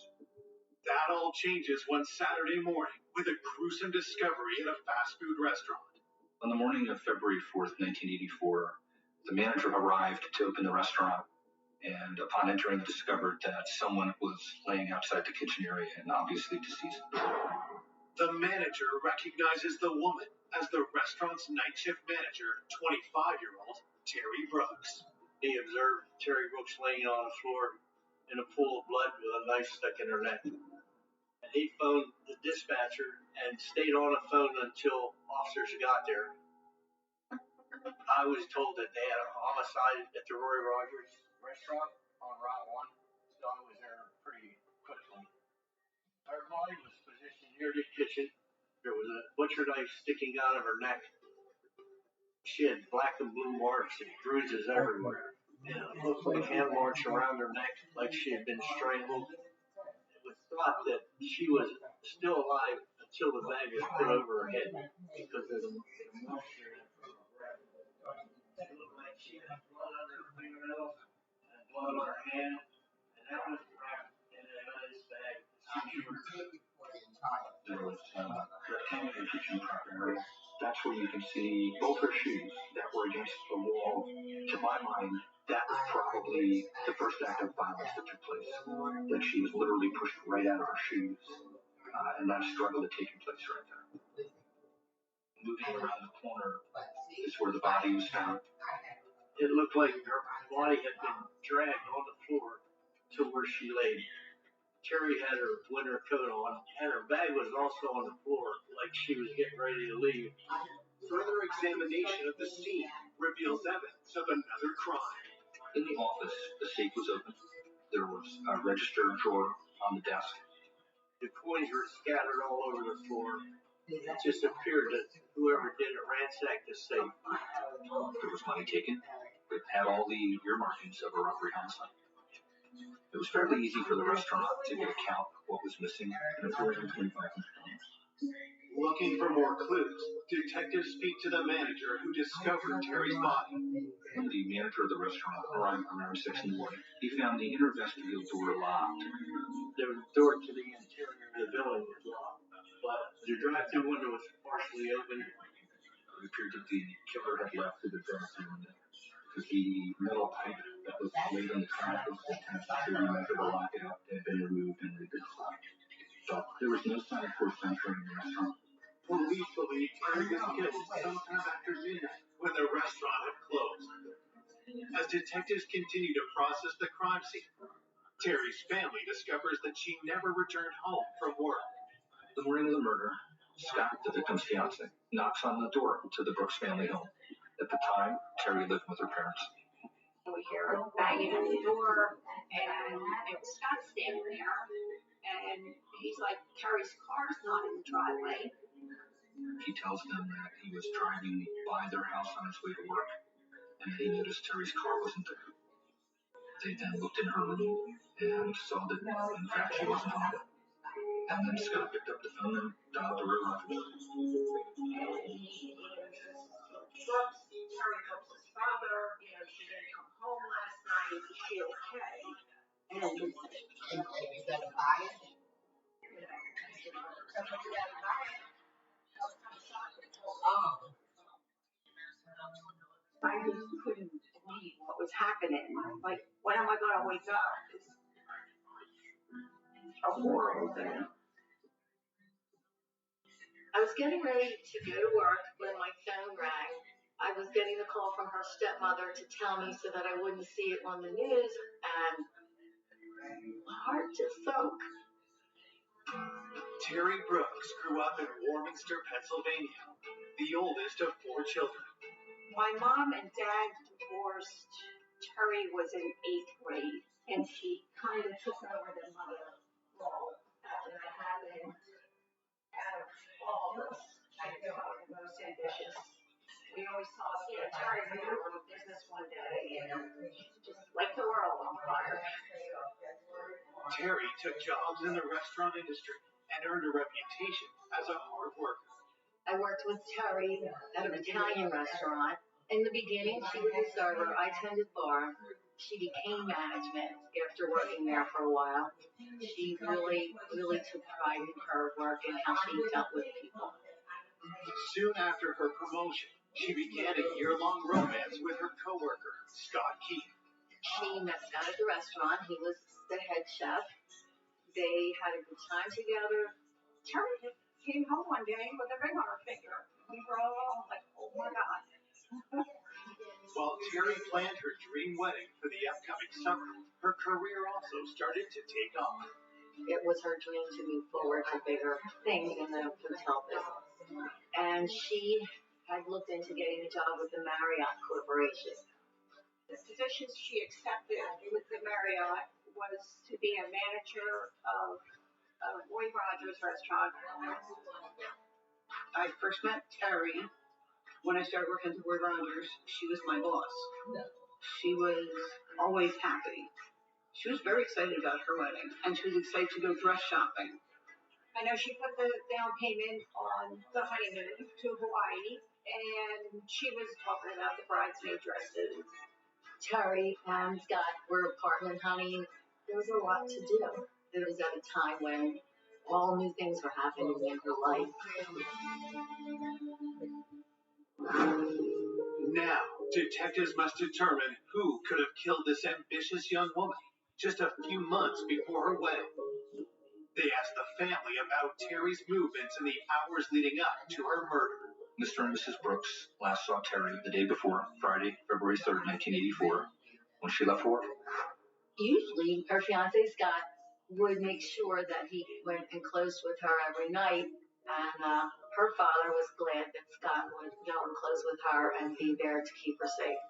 That all changes one Saturday morning with a gruesome discovery at a fast food restaurant. On the morning of February 4th, 1984, the manager arrived to open the restaurant, and upon entering, discovered that someone was laying outside the kitchen area and obviously deceased. The manager recognizes the woman as the restaurant's night shift manager, 25-year-old Terry Brooks. He observed Terry Brooks laying on the floor in a pool of blood with a knife stuck in her neck. And he phoned the dispatcher and stayed on the phone until officers got there. I was told that they had a homicide at the Roy Rogers restaurant on Route 1, so I was there pretty quickly. Her body was positioned near the kitchen. There was a butcher knife sticking out of her neck. She had black and blue marks and bruises everywhere. And it looked like hand marks around her neck, like she had been strangled. It was thought that she was still alive until the bag was put over her head because of the moisture in her breath. It looked like she had blood under her fingernails and blood on her hand, and that was wrapped in an evidence bag. There was a kitchen prep area. That's where you can see both her shoes that were against the wall. To my mind, that was probably the first act of violence that took place. That she was literally pushed right out of her shoes, and that struggle had taken place right there. Moving around the corner is where the body was found. It looked like her body had been dragged on the floor to where she lay. Terry had her winter coat on, and her bag was also on the floor, like she was getting ready to leave. Further examination of the scene reveals evidence of another crime. In the office, the safe was open. There was a register drawer on the desk. The coins were scattered all over the floor. It just appeared that whoever did it ransacked the safe. There was money taken. It had all the earmarkings of a robbery homicide. It was fairly easy for the restaurant to get a count of what was missing, and it was $2,500. Looking for more clues, detectives speak to the manager who discovered Terry's body. When the manager of the restaurant arrived around 6 in the morning, he found the inner vestibule door locked. The door to the interior of the building was locked, but the drive-through window was partially open. It appeared that the killer had left through the drive-through window. The metal pipe that was laid on the track was attached to the measure to lock it up had been removed and rebuilt. But there was no sign of forced entry in the restaurant. Police believe Terry was killed sometime after midnight when the restaurant had closed. As detectives continue to process the crime scene, Terry's family discovers that she never returned home from work. The morning of the murder, Scott, the victim's fiance, knocks on the door to the Brooks family home. At the time, Terry lived with her parents. We hear her banging at the door, and it was Scott standing there, and he's like, Terry's car's not in the driveway. He tells them that he was driving by their house on his way to work, and he noticed Terry's car wasn't there. They then looked in her room and saw that, in fact, she wasn't home. And then Scott picked up the phone and dialed the Roy Rogers. Terry Brooks' father, she didn't come home last night. Is she okay? And somebody got to buy it. I just couldn't believe what was happening. Like, when am I going to wake up? It's a horrible thing. I was getting ready to go to work when my phone rang. I was getting a call from her stepmother to tell me so that I wouldn't see it on the news, and my heart just sunk. Terry Brooks grew up in Warminster, Pennsylvania, the oldest of 4 children. My mom and dad divorced. Terry was in 8th grade, and she kind of took over the mother role after that happened. Out of all of us, I thought the most ambitious. We always thought, Terry, we're going to run a business one day, and just like the world on fire. Terry took jobs in the restaurant industry and earned a reputation as a hard worker. I worked with Terry at an Italian restaurant. In the beginning, she was a server. I tended bar. She became management after working there for a while. She really took pride in her work and how she dealt with people. Soon after her promotion, she began a year-long romance with her coworker, Scott Keith. She met Scott at the restaurant. He was the head chef. They had a good time together. Terry came home one day with a ring on her finger. We were all like, oh my God. While Terry planned her dream wedding for the upcoming summer, her career also started to take off. It was her dream to move forward to bigger things in the hotel business. And she had looked into getting a job with the Marriott Corporation. The position she accepted with the Marriott was to be a manager of Roy Rogers restaurant. I first met Terry when I started working at Roy Rogers. She was my boss. She was always happy. She was very excited about her wedding, and she was excited to go dress shopping. I know she put the down payment on the honeymoon to Hawaii, and she was talking about the bridesmaid dresses. Terry and Scott were apartment hunting. There was a lot to do. It was at a time when all new things were happening in her life. Now, detectives must determine who could have killed this ambitious young woman just a few months before her wedding. They asked the family about Terry's movements in the hours leading up to her murder. Mr. and Mrs. Brooks last saw Terry the day before, Friday, February 3rd, 1984, when she left for work. Usually, her fiance Scott would make sure that he went and closed with her every night, and her father was glad that Scott would go and close with her and be there to keep her safe.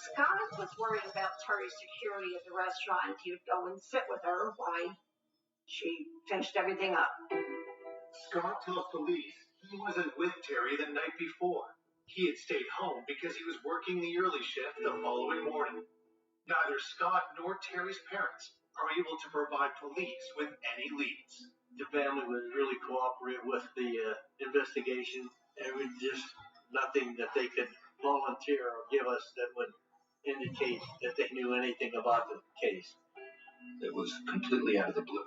Scott was worried about Terry's security at the restaurant. He would go and sit with her while she finished everything up. Scott told police he wasn't with Terry the night before. He had stayed home because he was working the early shift the following morning. Neither Scott nor Terry's parents are able to provide police with any leads. The family was really cooperative with the investigation. There was just nothing that they could volunteer or give us that would indicate that they knew anything about the case. It was completely out of the blue.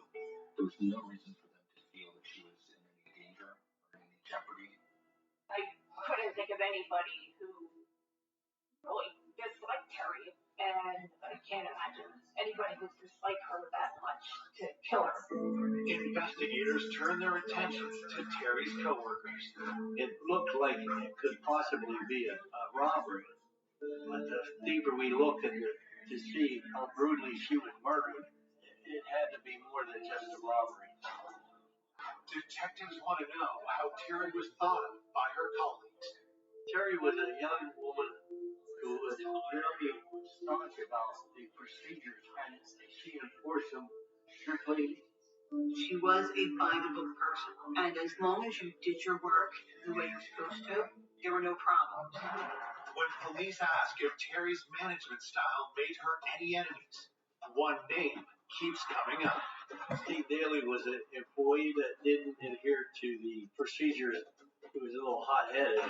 There was no reason for them to feel that she was in any danger or in any jeopardy. I couldn't think of anybody who really disliked Terry, and I can't imagine anybody who disliked her that much to kill her. Investigators turned their attention to Terry's coworkers. It looked like it could possibly be a robbery, but the deeper we looked at it to see how brutally she was murdered, it had to be more than just a robbery. Detectives want to know how Terry was thought of by her colleagues. Terry was a young woman who was very staunch about the procedures, and she enforced them strictly. She was a by-the-book person, and as long as you did your work the way you're supposed to, there were no problems. When police ask if Terry's management style made her any enemies, one name keeps coming up. Steve Daly was an employee that didn't adhere to the procedures. He was a little hot-headed.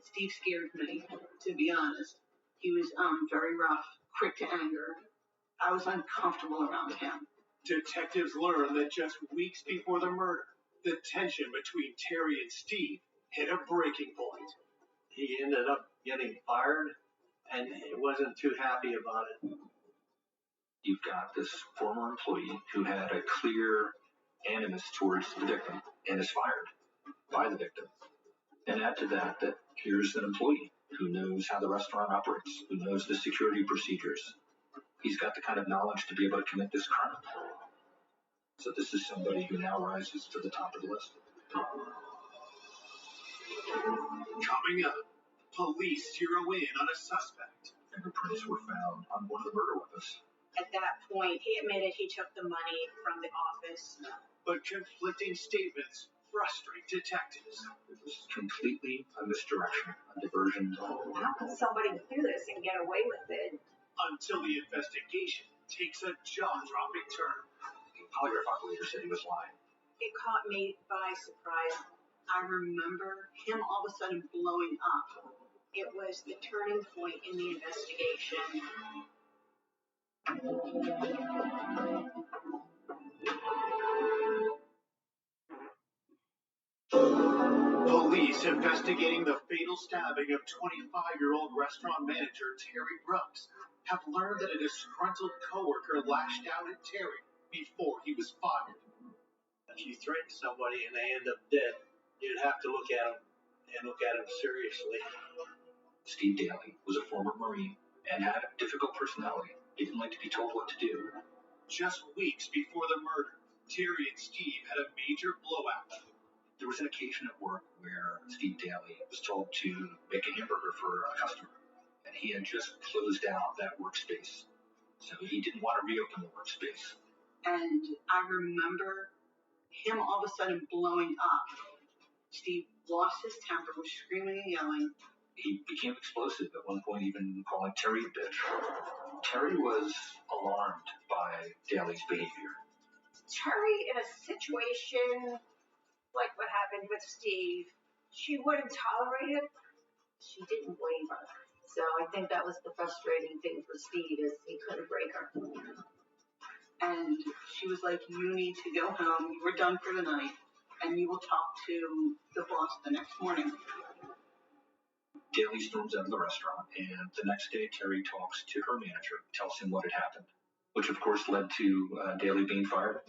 Steve scared me, to be honest. He was very rough, quick to anger. I was uncomfortable around him. Detectives learned that just weeks before the murder, the tension between Terry and Steve hit a breaking point. He ended up getting fired, and he wasn't too happy about it. You've got this former employee who had a clear animus towards the victim and is fired. by the victim. And add to that here's an employee who knows how the restaurant operates, who knows the security procedures. He's got the kind of knowledge to be able to commit this crime. So this is somebody who now rises to the top of the list. Coming up, police zero in on a suspect. Fingerprints were found on one of the murder weapons. At that point, he admitted he took the money from the office. But conflicting statements frustrate detectives. It was completely a misdirection, a diversion. How can somebody do this and get away with it? Until the investigation takes a jaw-dropping turn. The polygraph operator said he was lying. It caught me by surprise. I remember him all of a sudden blowing up. It was the turning point in the investigation. Police investigating the fatal stabbing of 25-year-old restaurant manager Terry Brooks have learned that a disgruntled coworker lashed out at Terry before he was fired. If you threaten somebody and they end up dead, you'd have to look at them and look at them seriously. Steve Daly was a former Marine and had a difficult personality. He didn't like to be told what to do. Just weeks before the murder, Terry and Steve had a major blowout. There was an occasion at work where Steve Daly was told to make a hamburger for a customer, and he had just closed out that workspace, so he didn't want to reopen the workspace. And I remember him all of a sudden blowing up. Steve lost his temper, was screaming and yelling. He became explosive at one point, even calling Terry a bitch. Terry was alarmed by Daly's behavior. Terry, in a situation like what happened with Steve, she wouldn't tolerate it. She didn't waver. So I think that was the frustrating thing for Steve, is he couldn't break her. And she was like, you need to go home. We're done for the night. And you will talk to the boss the next morning. Daly storms out of the restaurant, and the next day Terry talks to her manager, tells him what had happened, which of course led to Daly being fired.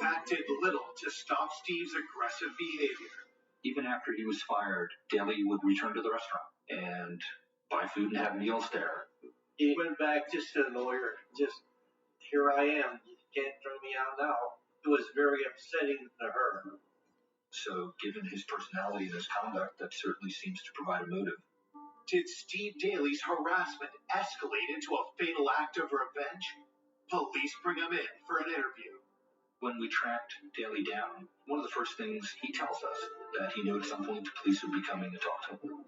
That did little to stop Steve's aggressive behavior. Even after he was fired, Daly would return to the restaurant and buy food and have meals there. He went back just to the lawyer, just, here I am, you can't throw me out now. It was very upsetting to her. So, given his personality and his conduct, that certainly seems to provide a motive. Did Steve Daly's harassment escalate into a fatal act of revenge? Police bring him in for an interview. When we tracked Daly down, one of the first things he tells us that he knew at some point the police would be coming to talk to him.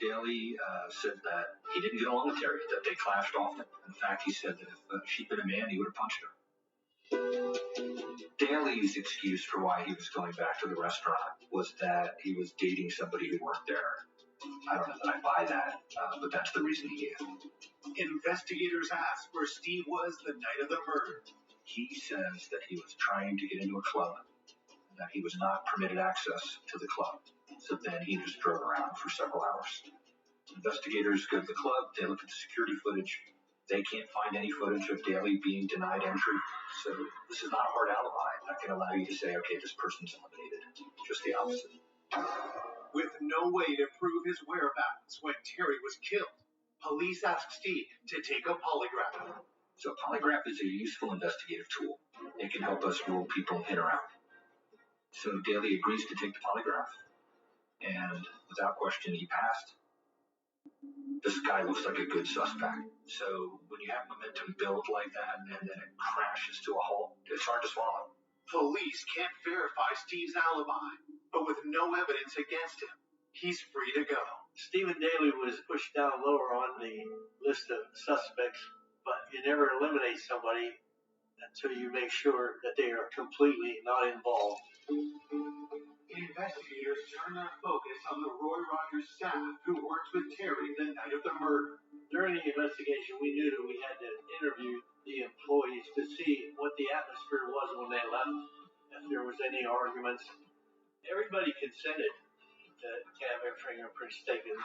Daly said that he didn't get along with Terry, that they clashed often. In fact, he said that if she'd been a man, he would have punched her. Daly's excuse for why he was going back to the restaurant was that he was dating somebody who worked there. I don't know that I buy that, but that's the reason he gave. Investigators asked where Steve was the night of the murder. He says that he was trying to get into a club, that he was not permitted access to the club. So then he just drove around for several hours. Investigators go to the club, they look at the security footage. They can't find any footage of Daly being denied entry. So this is not a hard alibi that can allow you to say, okay, this person's eliminated. Just the opposite. With no way to prove his whereabouts when Terry was killed, police asked Steve to take a polygraph. So a polygraph is a useful investigative tool. It can help us rule people in or out. So Daly agrees to take the polygraph. And without question, he passed. This guy looks like a good suspect. So when you have momentum build like that and then it crashes to a halt, it's hard to swallow. Police can't verify Steve's alibi, but with no evidence against him, he's free to go. Stephen Daly was pushed down lower on the list of suspects, but you never eliminate somebody until you make sure that they are completely not involved. Investigators turn their focus on the Roy Rogers staff who worked with Terry the night of the murder. During the investigation, we knew that we had to interview the employees to see what the atmosphere was when they left, if there was any arguments. Everybody consented to have their fingerprints taken.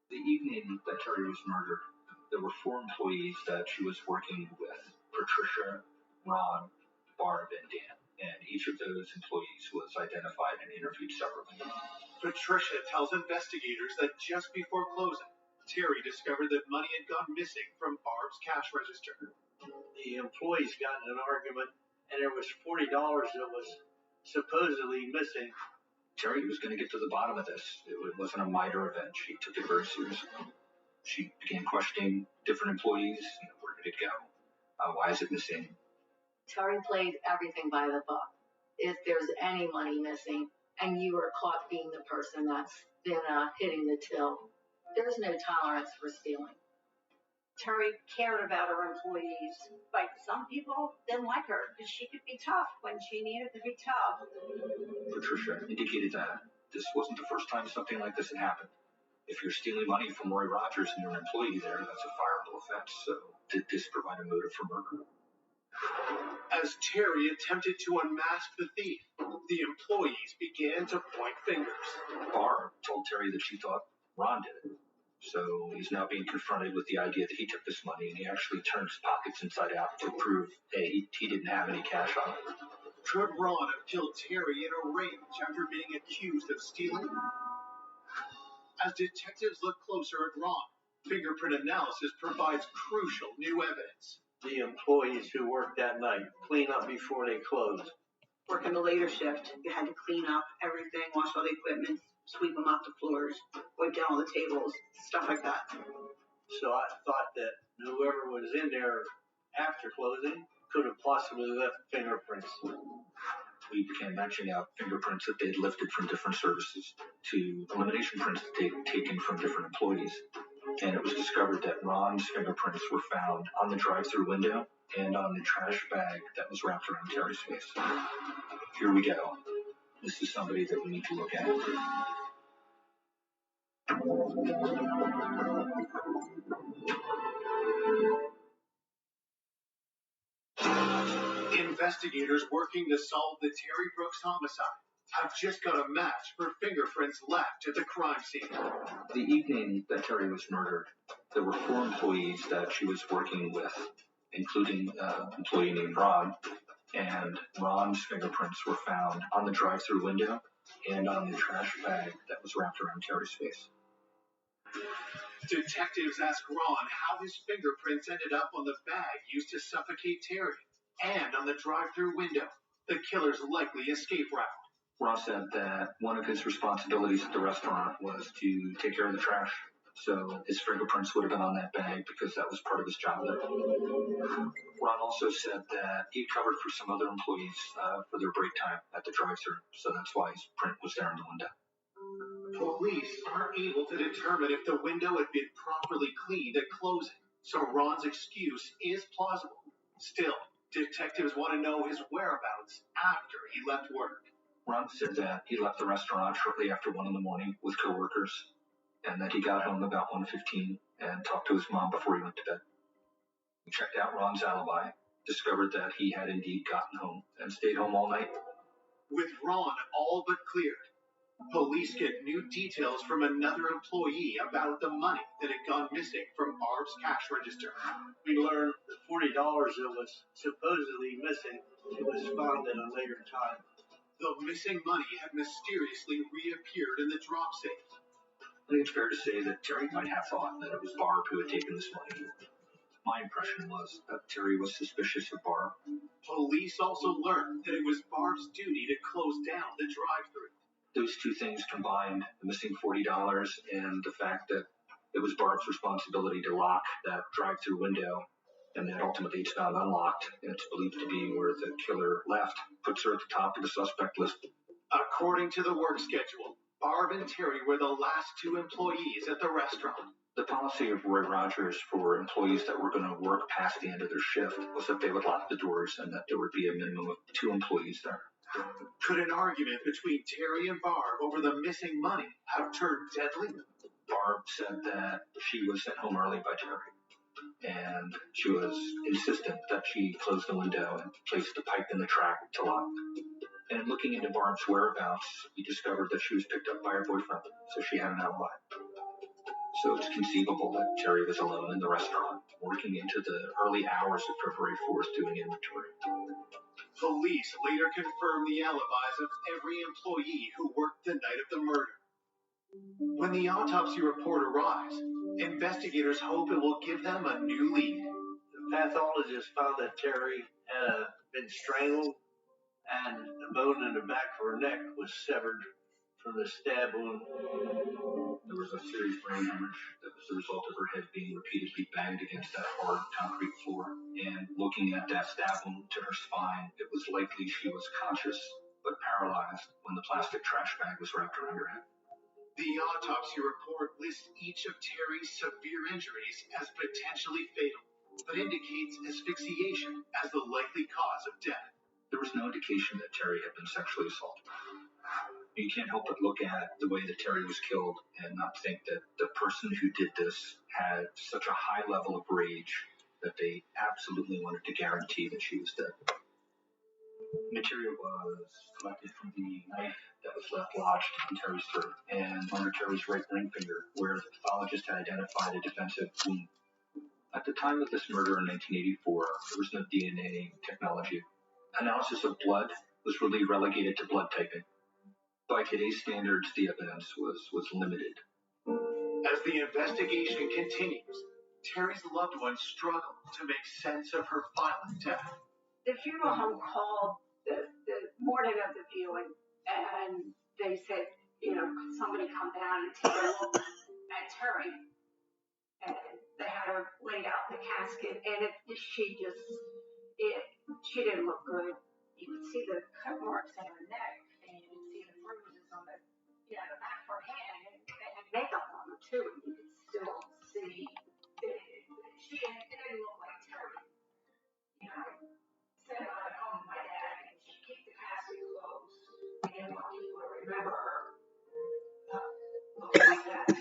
The evening that Terry was murdered, there were 4 employees that she was working with: Patricia, Ron, Barb, and Dan. And each each of those employees was identified and interviewed separately. Patricia tells investigators that just before closing, Terry discovered that money had gone missing from Barb's cash register. The employees got in an argument, and there was $40 that was supposedly missing. Terry was going to get to the bottom of this. It wasn't a minor event. She took it very seriously. She began questioning different employees. Where did it go? Why is it missing? Terry played everything by the book. If there's any money missing and you are caught being the person that's been hitting the till, there's no tolerance for stealing. Terry cared about her employees, but some people didn't like her because she could be tough when she needed to be tough. Patricia indicated that this wasn't the first time something like this had happened. If you're stealing money from Roy Rogers and you're an employee there, that's a fireable offense. So did this provide a motive for murder? As Terry attempted to unmask the thief, the employees began to point fingers. Barb told Terry that she thought Ron did it. So he's now being confronted with the idea that he took this money, and he actually turned his pockets inside out to prove, hey, he didn't have any cash on him. Could Ron have killed Terry in a rage after being accused of stealing? As detectives look closer at Ron, fingerprint analysis provides crucial new evidence. The employees who worked that night clean up before they closed. Working the later shift, you had to clean up everything, wash all the equipment, sweep them off the floors, wipe down all the tables, stuff like that. So I thought that whoever was in there after closing could have possibly left fingerprints. We began matching out fingerprints that they'd lifted from different services to elimination prints that they'd taken from different employees. And it was discovered that Ron's fingerprints were found on the drive-through window and on the trash bag that was wrapped around Terry's face. Here we go. This is somebody that we need to look at. Investigators working to solve the Terry Brooks homicide have just got a match for fingerprints left at the crime scene. The evening that Terry was murdered, there were 4 employees that she was working with, including an employee named Ron, and Ron's fingerprints were found on the drive-through window and on the trash bag that was wrapped around Terry's face. Detectives ask Ron how his fingerprints ended up on the bag used to suffocate Terry and on the drive-through window, the killer's likely escape route. Ron said that one of his responsibilities at the restaurant was to take care of the trash. So his fingerprints would have been on that bag because that was part of his job there. Ron also said that he covered for some other employees for their break time at the drive-thru, so that's why his print was there in the window. Police aren't able to determine if the window had been properly cleaned at closing, so Ron's excuse is plausible. Still, detectives want to know his whereabouts after he left work. Ron said that he left the restaurant shortly after 1 a.m. with coworkers, and that he got home about 1:15 and talked to his mom before he went to bed. We checked out Ron's alibi, discovered that he had indeed gotten home and stayed home all night. With Ron all but cleared, police get new details from another employee about the money that had gone missing from Barb's cash register. We learned the $40 that was supposedly missing was found at a later time. The missing money had mysteriously reappeared in the drop safe. I think it's fair to say that Terry might have thought that it was Barb who had taken this money. My impression was that Terry was suspicious of Barb. Police also learned that it was Barb's duty to close down the drive-thru. Those two things combined, the missing $40 and the fact that it was Barb's responsibility to lock that drive-thru window, and that ultimately it's found unlocked, and it's believed to be where the killer left, puts her at the top of the suspect list. According to the work schedule, Barb and Terry were the last 2 employees at the restaurant. The policy of Roy Rogers for employees that were going to work past the end of their shift was that they would lock the doors and that there would be a minimum of 2 employees there. Could an argument between Terry and Barb over the missing money have turned deadly? Barb said that she was sent home early by Terry, and she was insistent that she close the window and place the pipe in the track to lock. And looking into Barb's whereabouts, we discovered that she was picked up by her boyfriend, so she had an alibi. So it's conceivable that Terry was alone in the restaurant, working into the early hours of February 4th doing inventory. Police later confirmed the alibis of every employee who worked the night of the murder. When the autopsy report arrives, investigators hope it will give them a new lead. The pathologist found that Terry had been strangled and the bone in the back of her neck was severed from the stab wound. There was a serious brain hemorrhage that was the result of her head being repeatedly banged against that hard concrete floor. And looking at that stab wound to her spine, it was likely she was conscious but paralyzed when the plastic trash bag was wrapped around her head. The autopsy report lists each of Terry's severe injuries as potentially fatal, but indicates asphyxiation as the likely cause of death. There was no indication that Terry had been sexually assaulted. You can't help but look at the way that Terry was killed and not think that the person who did this had such a high level of rage that they absolutely wanted to guarantee that she was dead. Material was collected from the knife that was left lodged in Terry's throat and under Terry's right ring finger, where the pathologist had identified a defensive wound. At the time of this murder in 1984, there was no DNA technology. Analysis of blood was really relegated to blood typing. By today's standards, the evidence was limited. As the investigation continues, Terry's loved ones struggle to make sense of her violent death. The funeral home called the morning of the viewing, and they said, could somebody come down and take a look at Terry? And they had her laid out in the casket, and she didn't look good. You could see the cut marks on her neck, and you could see the bruises on the back of her hand, and they had makeup on her too, and you could still see it didn't look like Terry. Said I got home with my dad, and she kept the casket closed. I didn't want people to remember her looking like that.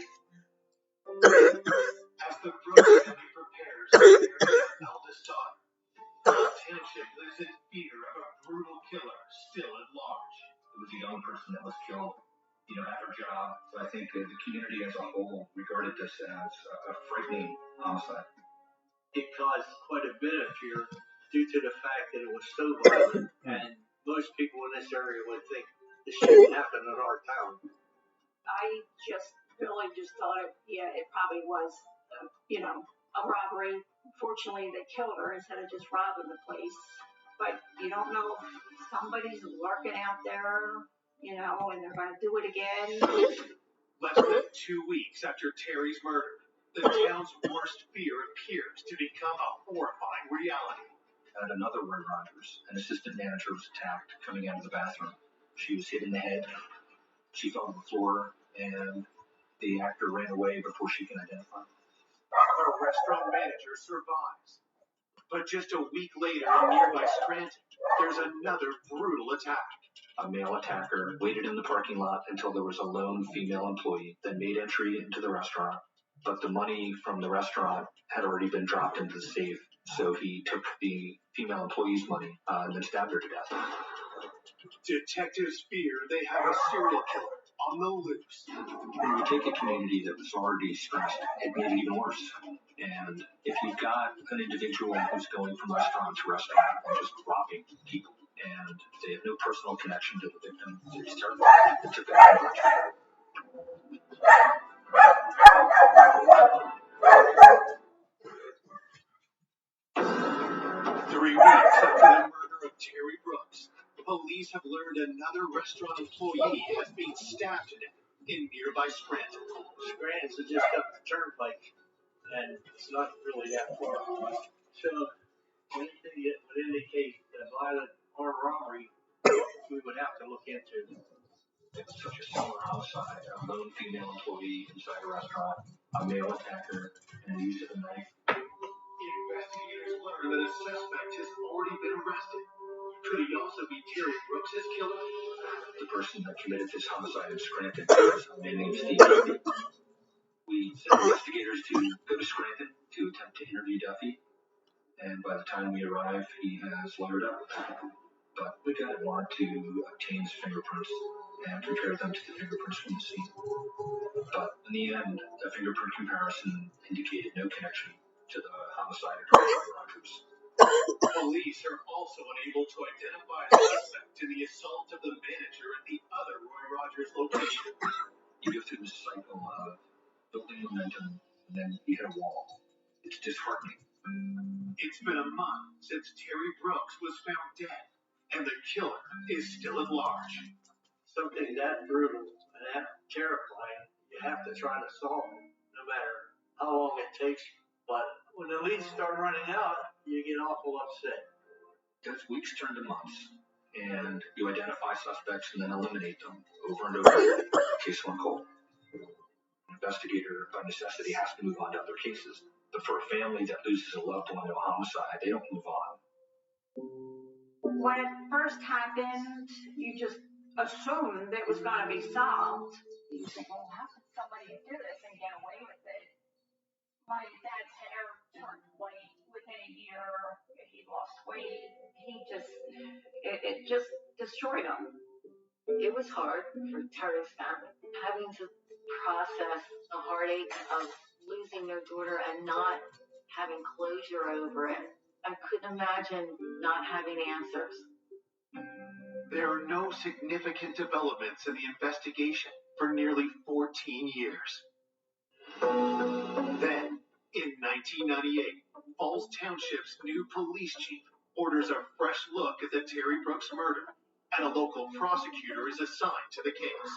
As the Brooks family prepares to bury their eldest daughter, the township lives in fear of a brutal killer still at large. It was a young person that was killed, at her job. So I think the community as a whole regarded this as a frightening homicide. It caused quite a bit of fear due to the fact that it was so violent, and most people in this area would think this shouldn't happen in our town. I really just thought it probably was, a robbery. Fortunately, they killed her instead of just robbing the place. But you don't know if somebody's lurking out there, and they're going to do it again. Less than 2 weeks after Terry's murder, the town's worst fear appears to become a horrifying reality. At another Roy Rogers, an assistant manager was attacked coming out of the bathroom. She was hit in the head. She fell on the floor, and the actor ran away before she can identify him. The restaurant manager survives. But just a week later in nearby Scranton, there's another brutal attack. A male attacker waited in the parking lot until there was a lone female employee, then made entry into the restaurant. But the money from the restaurant had already been dropped into the safe, so he took the female employee's money and then stabbed her to death. Detectives fear they have a serial killer on the loose. When you take a community that was already stressed, it made it even worse. And if you've got an individual who's going from restaurant to restaurant and just robbing people, and they have no personal connection to the victim, it's terrible. It's a bad much. 3 weeks after the murder of Terry Brooks, police have learned another restaurant employee has been stabbed to death in nearby Scranton. Scranton's just up the turnpike, and it's not really that far. So anything that would indicate a violent armed robbery, we would have to look into. It was such a similar homicide. A lone female employee inside a restaurant, a male attacker, and the use of a knife. Investigators learn that a suspect has already been arrested. Could he also be Terry Brooks' killer? The person that committed this homicide in Scranton is a man named Steve Duffy. We sent investigators to go to Scranton to attempt to interview Duffy, and by the time we arrive, he has lawyered up. But we got a warrant to obtain his fingerprints and compare them to the fingerprints from the scene. But in the end, a fingerprint comparison indicated no connection to the homicide of Roy Rogers. Police are also unable to identify a suspect in the assault of the manager at the other Roy Rogers location. You go through this cycle of building momentum, and then you hit a wall. It's disheartening. It's been a month since Terry Brooks was found dead, and the killer is still at large. Something that brutal and that terrifying, you have to try to solve it, no matter how long it takes. But when the leads start running out, you get awful upset. Those weeks turn to months, and you identify suspects and then eliminate them over and over. Case one cold. An investigator, by necessity, has to move on to other cases. But for a family that loses a loved one to a homicide, they don't move on. When it first happened, you just assumed it was going to be solved. You think, well, how could somebody do this and get away with it? My dad's hair turned white within a year. He lost weight. It just destroyed him. It was hard for Terry's family, having to process the heartache of losing their daughter and not having closure over it. I couldn't imagine not having answers. There are no significant developments in the investigation for nearly 14 years. Then, in 1998, Falls Township's new police chief orders a fresh look at the Terry Brooks murder, and a local prosecutor is assigned to the case.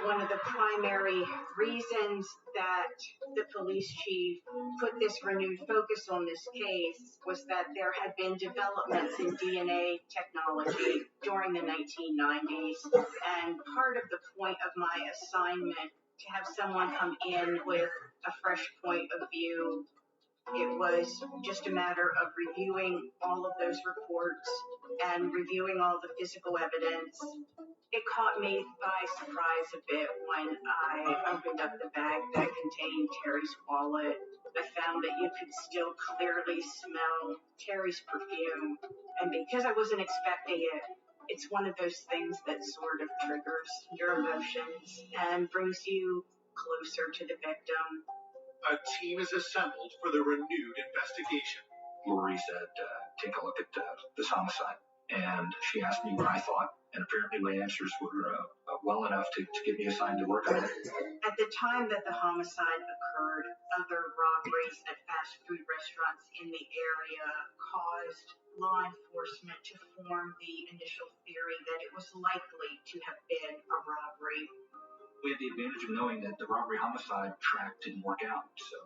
One of the primary reasons that the police chief put this renewed focus on this case was that there had been developments in DNA technology during the 1990s, and part of the point of my assignment to have someone come in with a fresh point of view, it was just a matter of reviewing all of those reports and reviewing all the physical evidence. It caught me by surprise a bit when I opened up the bag that contained Terry's wallet. I found that you could still clearly smell Terry's perfume. And because I wasn't expecting it, it's one of those things that sort of triggers your emotions and brings you closer to the victim. A team is assembled for the renewed investigation. Lori said, take a look at this homicide. And she asked me what I thought, and apparently my answers were well enough to get me assigned to work on it. At the time that the homicide occurred, other robberies at fast food restaurants in the area caused law enforcement to form the initial theory that it was likely to have been a robbery. We had the advantage of knowing that the robbery-homicide track didn't work out, so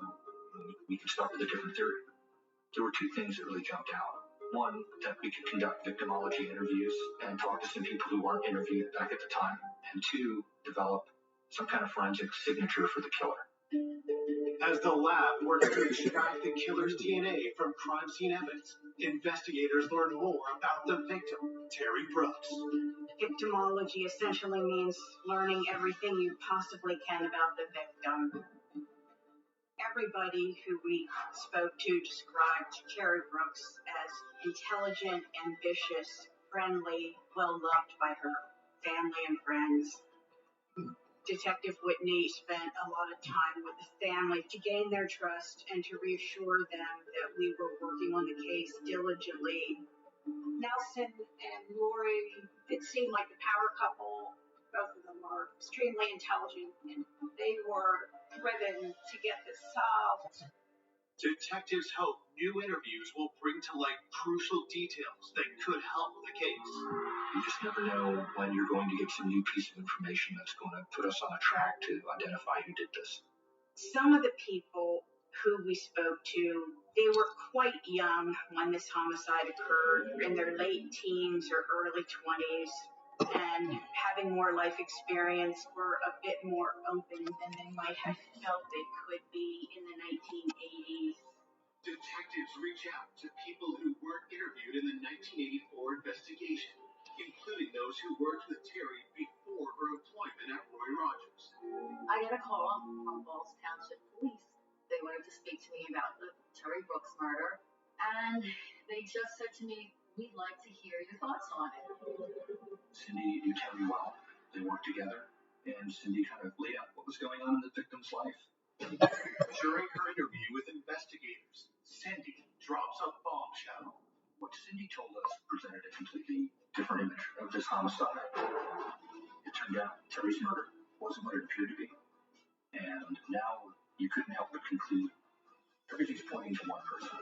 we could start with a different theory. There were two things that really jumped out. One, that we could conduct victimology interviews and talk to some people who weren't interviewed back at the time. And two, develop some kind of forensic signature for the killer. As the lab works to extract the killer's DNA from crime scene evidence, investigators learn more about the victim, Terry Brooks. Victimology essentially means learning everything you possibly can about the victim. Everybody who we spoke to described Terry Brooks as intelligent, ambitious, friendly, well-loved by her family and friends. Detective Whitney spent a lot of time with the family to gain their trust and to reassure them that we were working on the case diligently. Nelson and Lori, it seemed like the power couple. Both of them are extremely intelligent, and they were driven to get this solved. Detectives hope new interviews will bring to light crucial details that could help the case. You just never know when you're going to get some new piece of information that's going to put us on a track to identify who did this. Some of the people who we spoke to, they were quite young when this homicide occurred, in their late teens or early 20s, and having more life experience, were a bit more open than they might have felt they could be in the 1980s. Detectives reach out to people who weren't interviewed in the 1984 investigation, including those who worked with Terry before her employment at Roy Rogers. I got a call from Falls Township Police. They wanted to speak to me about the Terry Brooks murder, and they just said to me, we'd like to hear your thoughts on it. Cindy knew Terry well. They worked together, and Cindy kind of laid out what was going on in the victim's life. During her interview with investigators, Cindy drops a bombshell. What Cindy told us presented a completely different image of this homicide. It turned out Terry's murder wasn't what it appeared to be. And now you couldn't help but conclude everything's pointing to one person.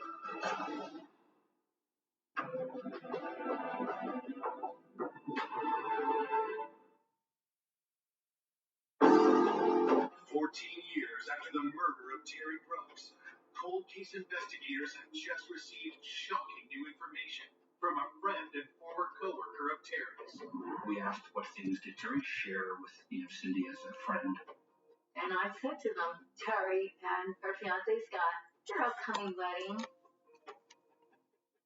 14 years after the murder of Terry Brooks, cold case investigators have just received shocking new information from a friend and former coworker of Terry's. We asked what things did Terry share with Cindy as a friend. And I said to them, Terry and her fiance Scott, their upcoming wedding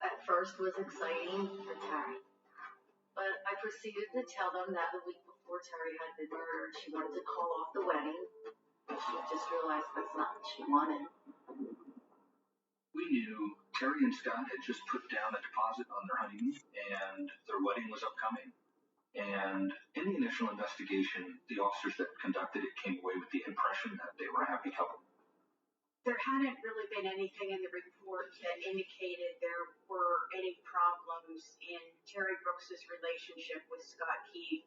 at first was exciting for Terry. But I proceeded to tell them that the week before Terry had been murdered, she wanted to call off the wedding. She just realized that's not what she wanted. We knew Terry and Scott had just put down a deposit on their honeymoon, and their wedding was upcoming. And in the initial investigation, the officers that conducted it came away with the impression that they were a happy couple. There hadn't really been anything in the report that indicated there were any problems in Terry Brooks's relationship with Scott Keith,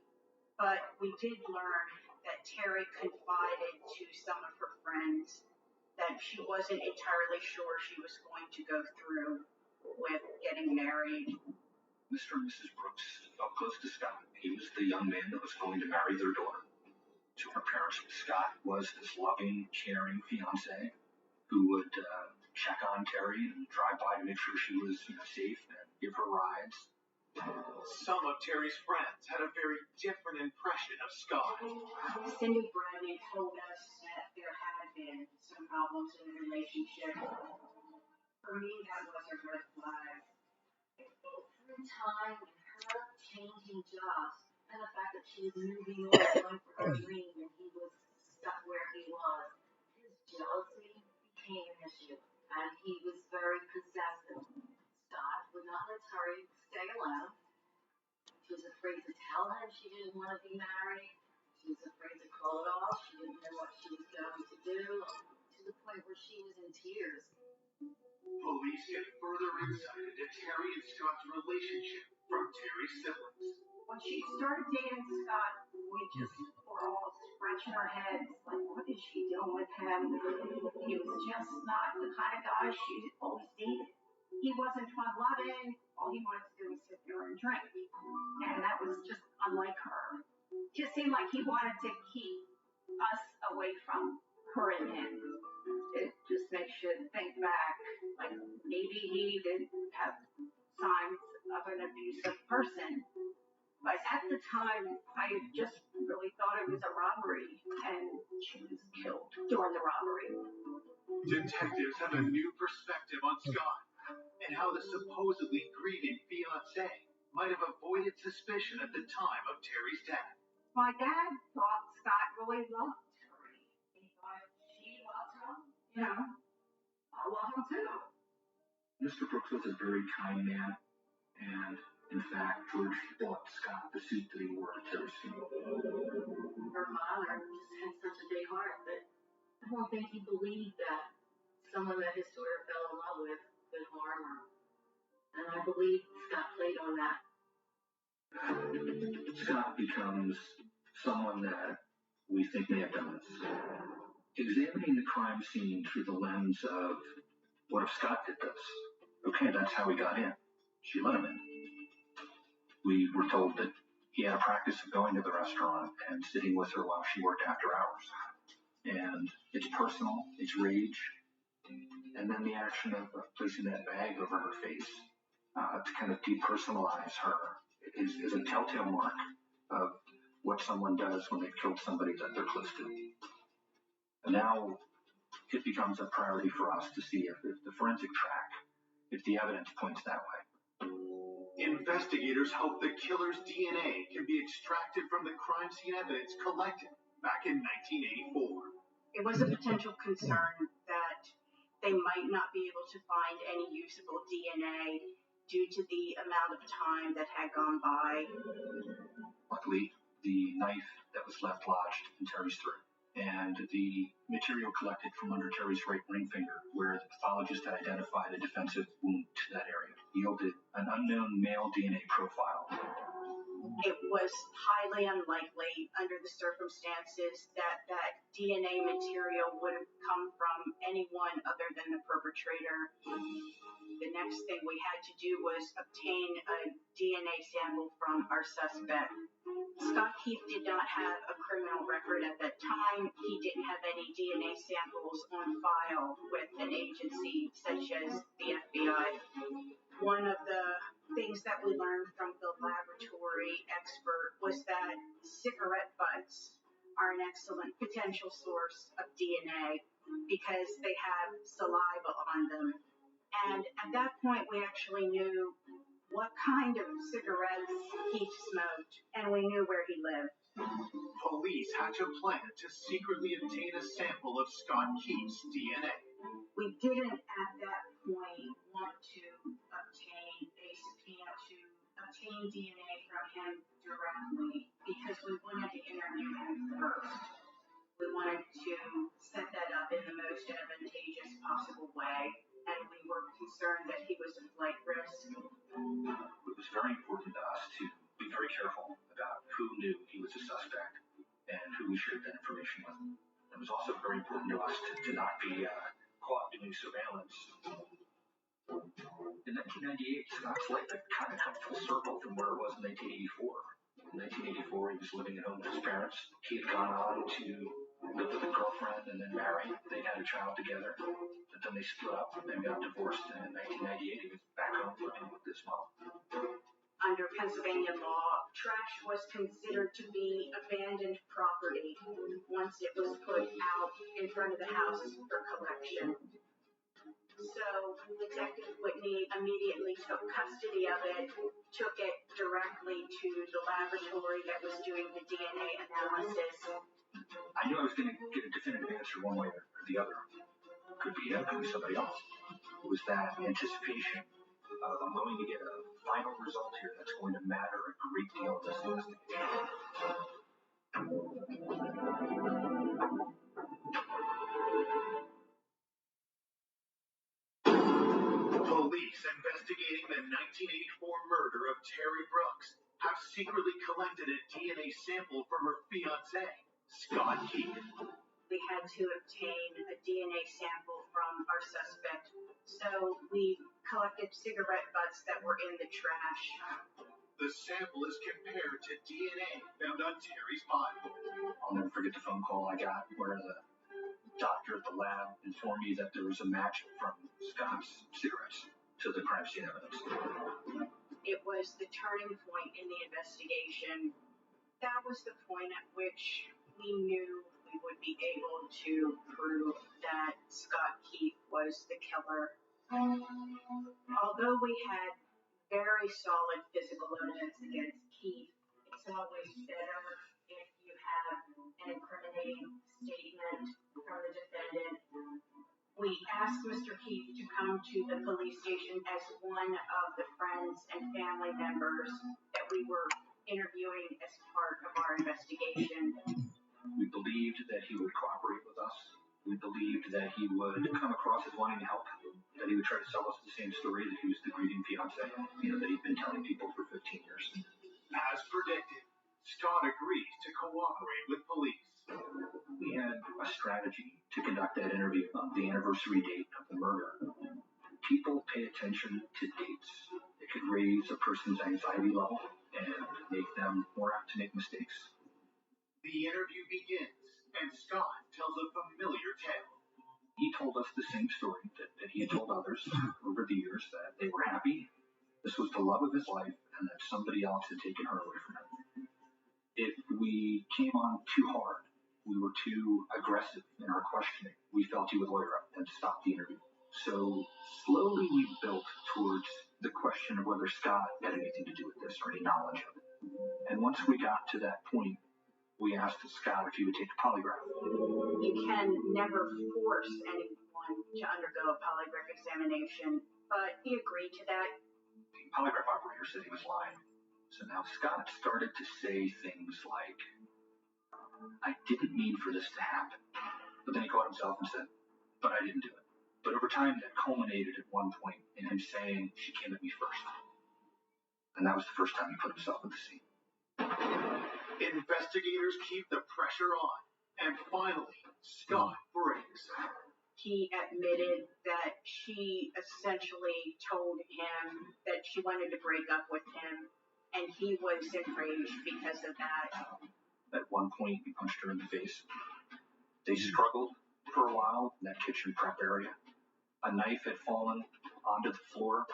but we did learn that Terry confided to some of her friends that she wasn't entirely sure she was going to go through with getting married. Mr. and Mrs. Brooks felt close to Scott. He was the young man that was going to marry their daughter. To her parents, Scott was this loving, caring fiance who would check on Terry and drive by to make sure she was safe and give her rides. Some of Terry's friends had a very different impression of Scott. Cindy Bradley told us that there had been some problems in the relationship. For me, that was a red flag. Through time and her changing jobs, and the fact that she was moving on going for her dream and he was stuck where he was, his jealousy became an issue, and he was very possessive. Scott would not let Terry stay alone. She was afraid to tell him she didn't want to be married. She was afraid to call it off. She didn't know what she was going to do, to the point where she was in tears. Police get further insight into Terry and Scott's relationship from Terry's siblings. When she started dating Scott, we just were all scratching our heads, like, what is she doing with him? He was just not the kind of guy she always dated. He wasn't fun-loving. All he wanted to do was sit there and drink. And that was just unlike her. Just seemed like he wanted to keep us away from her and him. It just makes you think back, like maybe he did have signs of an abusive person. But at the time, I just really thought it was a robbery, and she was killed during the robbery. Detectives have a new perspective on Scott and how the supposedly grieving fiancé might have avoided suspicion at the time of Terry's death. My dad thought Scott really loved Terry. He thought she loved him. You know, I love him too. Mr. Brooks was a very kind man, and in fact, George bought Scott the suit that he wore at Terry's funeral. Her father just had such a big heart that I don't think he believed that someone that his daughter fell in love with could harm her. And I believe Scott played on that. Scott becomes someone that we think may have done this. Examining the crime scene through the lens of, what if Scott did this? Okay, that's how he got in. She let him in. We were told that he had a practice of going to the restaurant and sitting with her while she worked after hours. And it's personal, it's rage, and then the action of placing that bag over her face to kind of depersonalize her is a telltale mark of what someone does when they've killed somebody that they're close to. And now it becomes a priority for us to see if the forensic track, if the evidence points that way. Investigators hope the killer's DNA can be extracted from the crime scene evidence collected back in 1984. It was a potential concern that they might not be able to find any usable DNA due to the amount of time that had gone by. Luckily, the knife that was left lodged in Terry's throat and the material collected from under Terry's right ring finger, where the pathologist had identified a defensive wound to that area, yielded an unknown male DNA profile. It was highly unlikely under the circumstances that DNA material would have come from anyone other than the perpetrator. The next thing we had to do was obtain a DNA sample from our suspect. Scott Keith did not have a criminal record at that time. He didn't have any DNA samples on file with an agency such as the FBI. One of the things that we learned from the laboratory expert was that cigarette butts are an excellent potential source of DNA because they have saliva on them. And at that point, we actually knew what kind of cigarettes he smoked, and we knew where he lived. Police had to plan to secretly obtain a sample of Scott Keith's DNA. We didn't at that point want to obtain a subpoena to obtain DNA from him directly because we wanted to interview him first. We wanted to set that up in the most advantageous possible way, and we were concerned that he was a flight risk. It was very important to us to be very careful about who knew he was a suspect and who we shared that information with. It was also very important to us to not be caught doing surveillance. In 1998, Scott's life had kind of come full circle from where it was in 1984. In 1984, he was living at home with his parents. He had gone on to live with a girlfriend and then marry. They had a child together, but then they split up and got divorced. And in 1998, he was back home living with his mom. Under Pennsylvania law, trash was considered to be abandoned property once it was put out in front of the house for collection. So Detective Whitney immediately took custody of it, took it directly to the laboratory that was doing the DNA analysis. I knew I was going to get a definitive answer one way or the other. Could be him, could be somebody else. It was that anticipation of I'm going to get a final result here that's going to matter a great deal in this investigation. Police investigating the 1984 murder of Terry Brooks have secretly collected a DNA sample from her fiancé, Scott Keith. We had to obtain a DNA sample from our suspect, so we collected cigarette butts that were in the trash. The sample is compared to DNA found on Terry's body. I'll never forget the phone call I got where the doctor at the lab informed me that there was a match from Scott's cigarettes to the crime scene evidence. It was the turning point in the investigation. That was the point at which we knew we would be able to prove that Scott Keith was the killer. Although we had very solid physical evidence against Keith, it's always better if you have an incriminating statement from the defendant. We asked Mr. Keith to come to the police station as one of the friends and family members that we were interviewing as part of our investigation. We believed that he would cooperate with us. We believed that he would come across as wanting to help, that he would try to sell us the same story that he was the grieving fiancé, that he'd been telling people for 15 years. As predicted, Scott agrees to cooperate with police. We had a strategy to conduct that interview on the anniversary date of the murder. People pay attention to dates. It could raise a person's anxiety level and make them more apt to make mistakes. The interview begins, and Scott tells a familiar tale. He told us the same story that he had told others over the years, that they were happy, this was the love of his life, and that somebody else had taken her away from him. If we came on too hard, we were too aggressive in our questioning, we felt he would lawyer up and stop the interview. So slowly we built towards the question of whether Scott had anything to do with this or any knowledge of it. And once we got to that point, we asked Scott if he would take a polygraph. You can never force anyone to undergo a polygraph examination, but he agreed to that. The polygraph operator said he was lying. So now Scott started to say things like, I didn't mean for this to happen. But then he caught himself and said, but I didn't do it. But over time, that culminated at one point in him saying, she came at me first. And that was the first time he put himself in the scene. Investigators keep the pressure on. And finally, Scott breaks. He admitted that she essentially told him that she wanted to break up with him, and he was enraged because of that. At one point, he punched her in the face. They struggled for a while in that kitchen prep area. A knife had fallen onto the floor,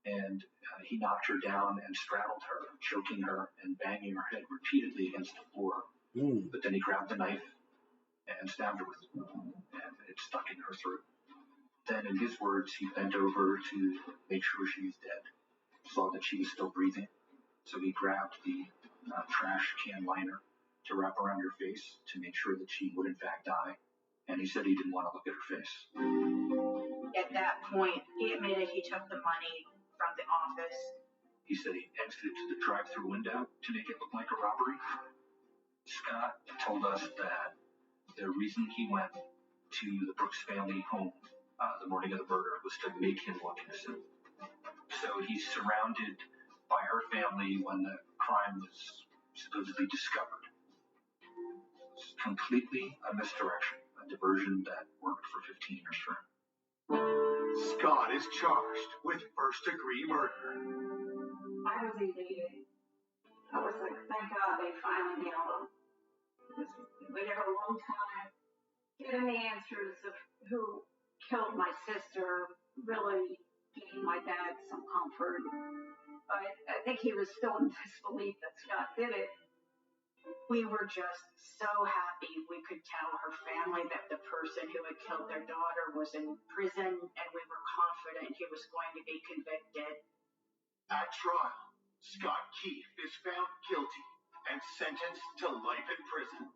and he knocked her down and straddled her, choking her and banging her head repeatedly against the floor. But then he grabbed the knife and stabbed her with it, and it stuck in her throat. Then, in his words, he bent over to make sure she was dead, saw that she was still breathing, so he grabbed the trash can liner to wrap around her face to make sure that she would in fact die, and he said he didn't want to look at her face. At that point, he admitted he took the money from the office. He said he exited to the drive-through window to make it look like a robbery. Scott told us that the reason he went to the Brooks family home the morning of the murder was to make him look innocent. So he's surrounded by her family when the crime was supposedly discovered. It's completely a misdirection, a diversion that worked for 15 years for him. Scott is charged with first-degree murder. I was elated. I was like, thank God they finally nailed him. We waited a long time. Getting the answers of who killed my sister really gave my dad some comfort. But I think he was still in disbelief that Scott did it. We were just so happy we could tell her family that the person who had killed their daughter was in prison, and we were confident he was going to be convicted. At trial, Scott Keefe is found guilty and sentenced to life in prison.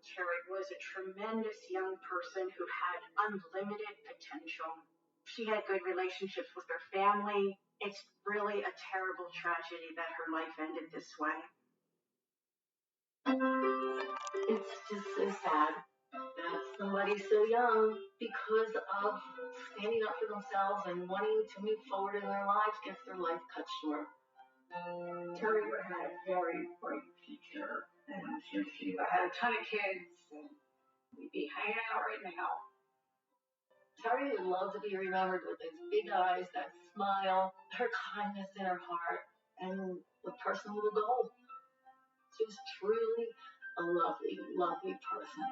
Terry was a tremendous young person who had unlimited potential. She had good relationships with her family. It's really a terrible tragedy that her life ended this way. It's just so sad that somebody so young, because of standing up for themselves and wanting to move forward in their lives, gets their life cut short. Terry would have had a very bright future, and she had a ton of kids, and we'd be hanging out right now. Terry would love to be remembered with those big eyes, that smile, her kindness in her heart, and the person with a goal. She was truly a lovely, lovely person.